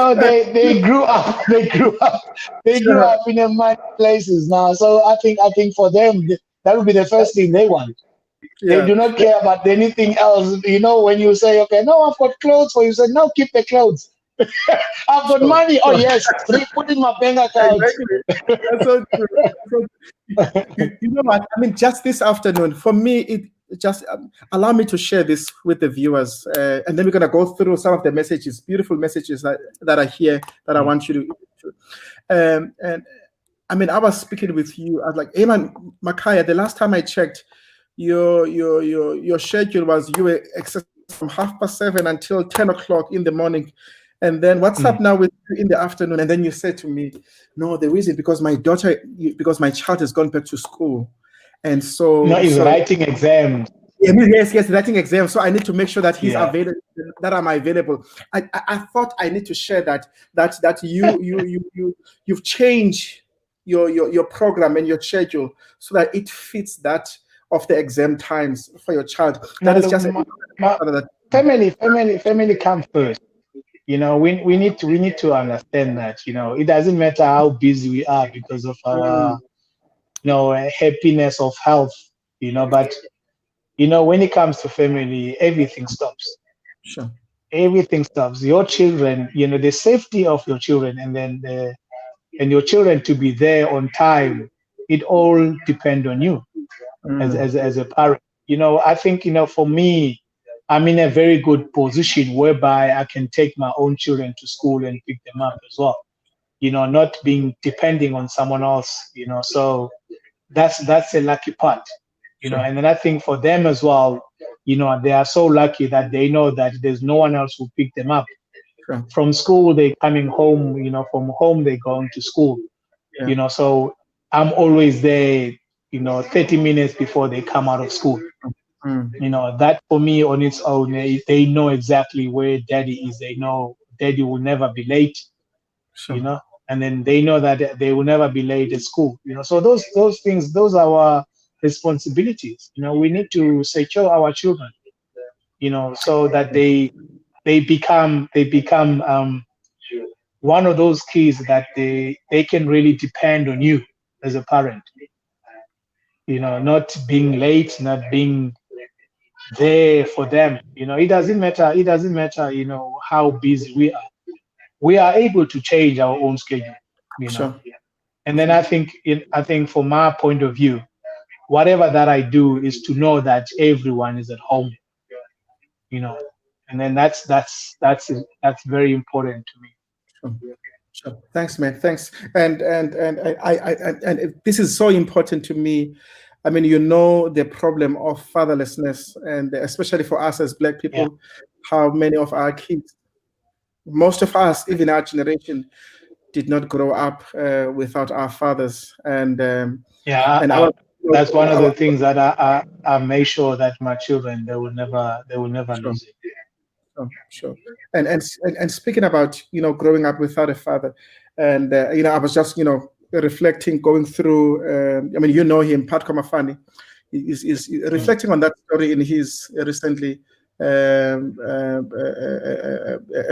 grew up in a money places now. So I think for them, that would be the first thing they want. They do not care about anything else. When you say, okay, no, I've got clothes for you, say, no, keep the clothes. I've got money. Oh, yes, put in my bank account. That's so true. You know what? I mean, just this afternoon, for me, just allow me to share this with the viewers, and then we're going to go through some of the messages, beautiful messages that are here that I want you to. And I mean, I was speaking with you. I was like, hey man, Makhaya, the last time I checked, your schedule was you were exercising from 7:30 until 10 o'clock in the morning. And then what's up now with you in the afternoon? And then you said to me, no, the reason because my child has gone back to school. And so he's writing exams. Yes, writing exams. So I need to make sure that he's available, that I'm available. I thought I need to share that you've changed your program and your schedule so that it fits that of the exam times for your child. That is just family comes first. We need to understand that, it doesn't matter how busy we are because of our, happiness of health, but, when it comes to family, everything stops. Sure. Everything stops. Your children, the safety of your children and then and your children to be there on time, it all depends on you as a parent. I think, for me, I'm in a very good position whereby I can take my own children to school and pick them up as well, not being depending on someone else, so that's a lucky part, Sure. And then I think for them as well, they are so lucky that they know that there's no one else who pick them up. Sure. From school, they coming home, from home, they going to school, so I'm always there, 30 minutes before they come out of school. That for me on its own, they know exactly where daddy is. They know daddy will never be late, Sure. and then they know that they will never be late at school, so those things, those are our responsibilities. We need to secure our children, so that they become one of those kids that they can really depend on you as a parent, not being late, not being there for them. It doesn't matter how busy we are able to change our own schedule, Sure. and then I think from my point of view, whatever that I do is to know that everyone is at home, and then that's very important to me. Sure. Thanks, man. Thanks. And I this is so important to me. I mean, the problem of fatherlessness, and especially for us as Black people, how many of our kids, most of us, even our generation, did not grow up without our fathers. And that's one of the things that I make sure that my children, they will never lose it. Sure. And speaking about growing up without a father, and I was just reflecting, going through. I mean, him, Pat Komafani, is reflecting on that story in his recently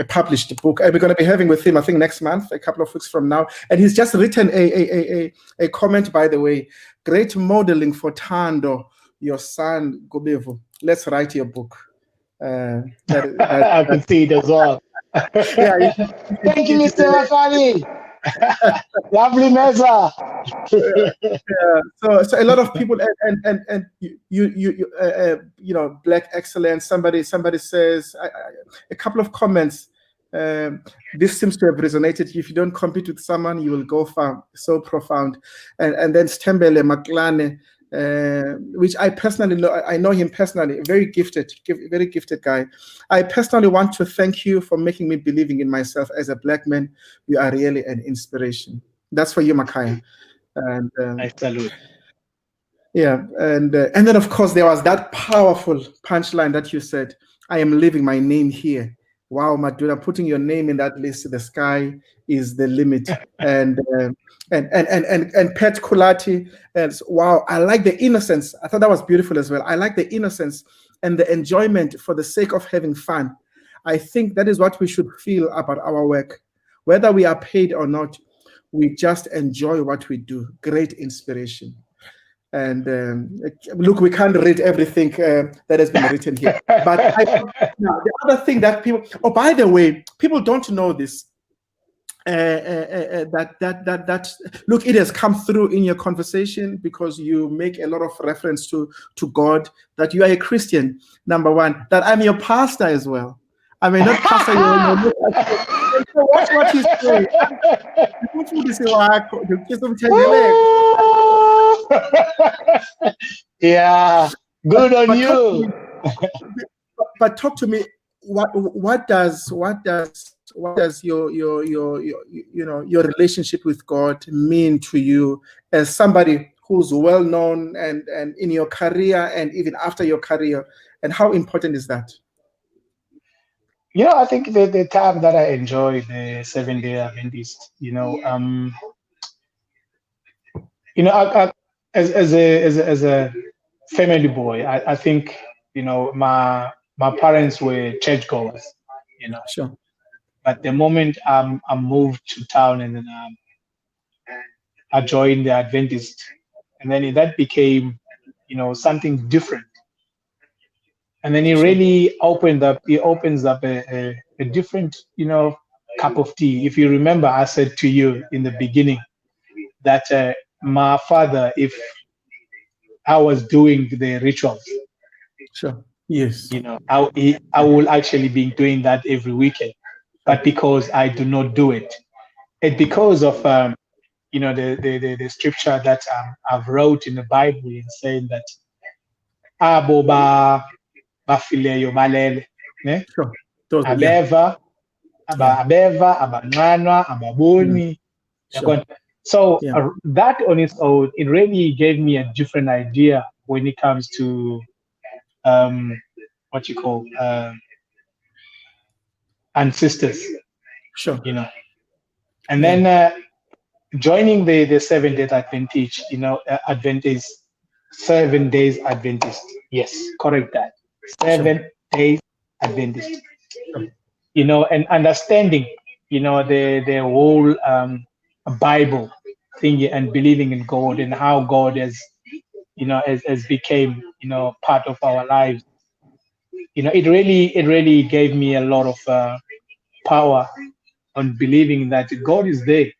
published book. And we're going to be having with him, I think, next month, a couple of weeks from now. And he's just written a comment, by the way, great modeling for Tando, your son Gobevu. Let's write your book. I can see it as well. Yeah. Thank you, Mr. Wasani. Lovely mesa. So a lot of people and Black excellence. Somebody says a couple of comments. This seems to have resonated. If you don't compete with someone, you will go far. So profound. And then Stembele Maklane, which I personally know. I know him personally. Very gifted guy. I personally want to thank you for making me believing in myself as a Black man. You are really an inspiration. That's for you, Makhaya. And I salute. Yeah, and then of course there was that powerful punchline that you said, "I am leaving my name here." Wow, Maduna, putting your name in that list, the sky is the limit. and Pet Kulati, and wow, I like the innocence. I thought that was beautiful as well. I like the innocence and the enjoyment for the sake of having fun. I think that is what we should feel about our work. Whether we are paid or not, we just enjoy what we do. Great inspiration. And look, we can't read everything that has been written here. But the other thing that people, by the way, people don't know this. that look, it has come through in your conversation because you make a lot of reference to God, that you are a Christian, number one, that I'm your pastor as well. I may not pastor you. So watch what he's saying. Yeah, good on But you. talk to me. What does your relationship with God mean to you as somebody who's well known and in your career and even after your career, and how important is that? I think the time that I enjoy the 7 Day Adventist, I, as a family boy, I think my parents were churchgoers, Sure. but the moment I moved to town and then I joined the Adventist, and then that became something different, and then it Sure. really opens up a different cup of tea. If you remember, I said to you in the beginning that my father, if I was doing the rituals, Sure. Yes. I will actually be doing that every weekend. But because I do not do it, it's because of the scripture that I've wrote in the Bible in saying that abo bafileyo balele, ne? Sure. Those, yeah. Abeva, Yeah. abeva, abancwanwa, Mm. ababoni. Sure. So Yeah. that on its own, it really gave me a different idea when it comes to what you call ancestors, Sure. And Yeah. then joining the 7 Day Adventist, Adventist, 7 Days Adventist. Yes, correct that. Sure. 7 Days Adventist. Sure. And understanding, the whole Bible thing and believing in God and how God has became, part of our lives. It really gave me a lot of power on believing that God is there,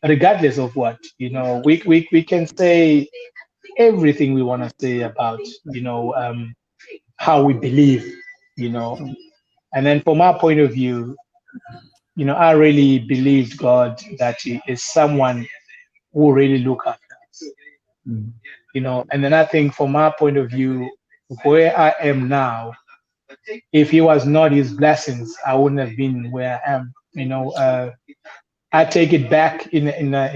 regardless of what. We can say everything we want to say about how we believe, and then from our point of view, I really believed God that He is someone who really look after us, Mm. and then I think from our point of view, where I am now, if He was not His blessings, I wouldn't have been where I am. I take it back in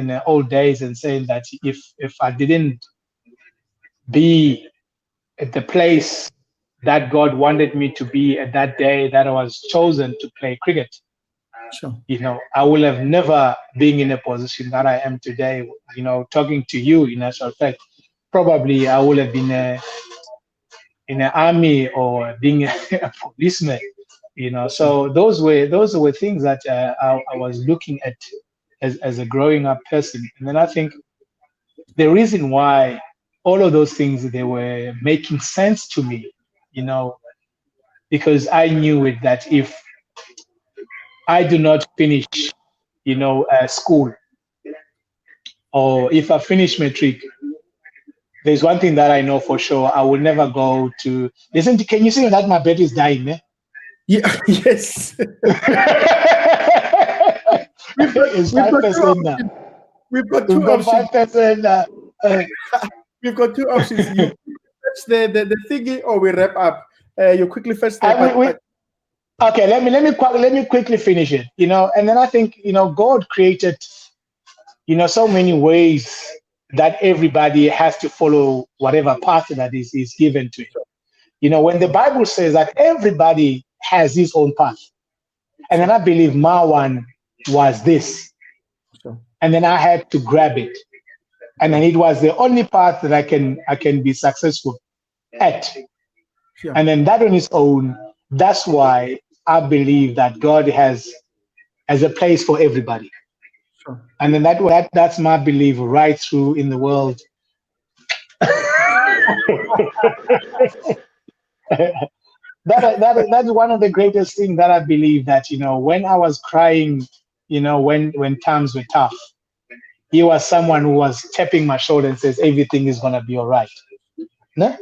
the old days and saying that if I didn't be at the place that God wanted me to be at that day that I was chosen to play cricket, Sure. I will have never been in a position that I am today. Talking to you, in actual fact, probably I would have been in an army or being a policeman. So those were things that I was looking at as a growing up person, and then I think the reason why all of those things, they were making sense to me, because I knew it that if I do not finish, school, or if I finish matric, there's one thing that I know for sure: I will never go to. Listen, can you see that my battery is dying? Eh? Yeah. Yes. It's We've got 5% now. We've got We've two got options. 5% now. We've got two options. You fetch the thingy, or we wrap up. You quickly fetch the. Okay, let me quickly finish it. And then I think God created so many ways that everybody has to follow whatever path that is given to him. When the Bible says that everybody has his own path, and then I believe my one was this, and then I had to grab it, and then it was the only path that I can be successful at. Sure. And then that on its own, that's why I believe that God has a place for everybody. Sure. And then that's my belief right through in the world. That's one of the greatest things that I believe, that when I was crying when times were tough. He was someone who was tapping my shoulder and says, everything is going to be all right. No?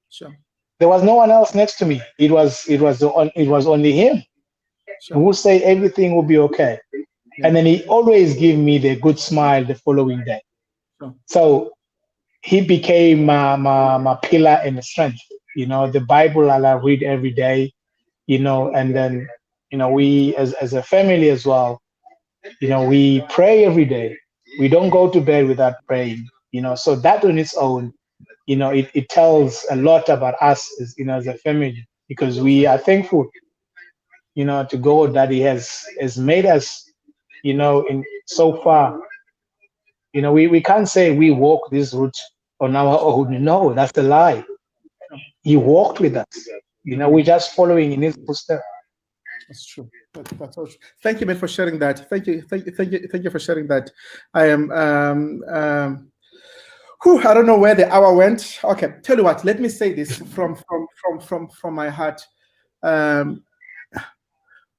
Sure. There was no one else next to me. It was only him who would say everything will be okay. Yeah. And then he always gave me the good smile the following day. Sure. So he became my pillar and strength. The Bible I read every day, and then, we as a family as well, we pray every day. We don't go to bed without praying, so that on its own, it tells a lot about us as a family, because we are thankful, to God that he has made us, in so far. We can't say we walk this route on our own. No, that's a lie. He walked with us. We're just following in his footsteps. That's true. That's all true. Thank you, man, for sharing that. Thank you for sharing that. I am I don't know where the hour went. Okay, tell you what, let me say this from my heart. I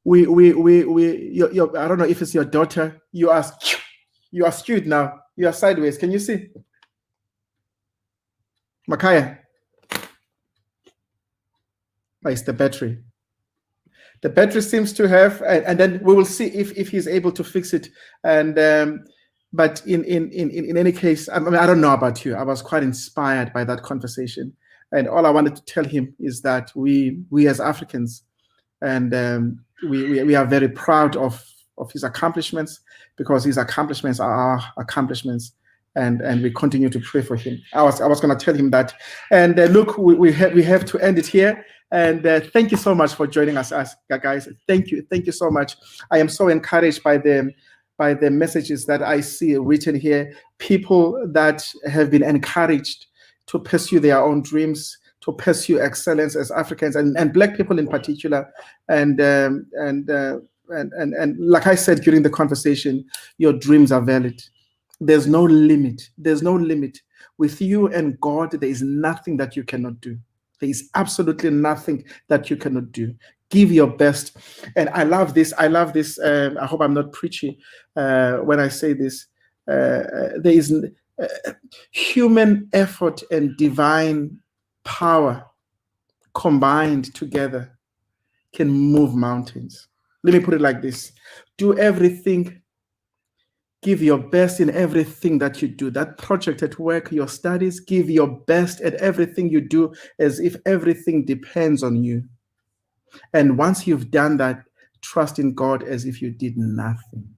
don't know if it's your daughter. You are skewed now. You are sideways. Can you see? Makhaya. Oh, it's the battery. The battery seems to have, and then we will see if he's able to fix it. And but in any case, I don't know about you. I was quite inspired by that conversation, and all I wanted to tell him is that we as Africans, and we are very proud of his accomplishments, because his accomplishments are our accomplishments, and we continue to pray for him. I was going to tell him that. And look, we have to end it here. And thank you so much for joining us, guys. Thank you so much. I am so encouraged by the messages that I see written here. People that have been encouraged to pursue their own dreams, to pursue excellence as Africans, and Black people in particular. And like I said during the conversation, your dreams are valid. There's no limit. There's no limit. With you and God, there is nothing that you cannot do. There is absolutely nothing that you cannot do. Give your best. And I love this. I hope I'm not preachy when I say this. There is human effort and divine power combined together can move mountains. Let me put it like this. Do everything. Give your best in everything that you do. That project at work, your studies, give your best at everything you do, as if everything depends on you. And once you've done that, trust in God as if you did nothing.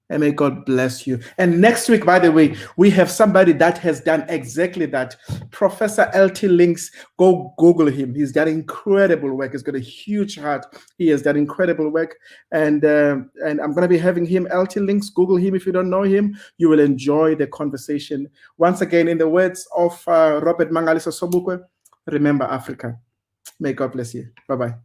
And may God bless you. And next week, by the way, we have somebody that has done exactly that. Professor LT Links, go Google him. He's done incredible work. He's got a huge heart. He has done incredible work. And I'm going to be having him, LT Links. Google him if you don't know him. You will enjoy the conversation. Once again, in the words of Robert Mangaliso Sobukwe, remember Africa. May God bless you. Bye-bye.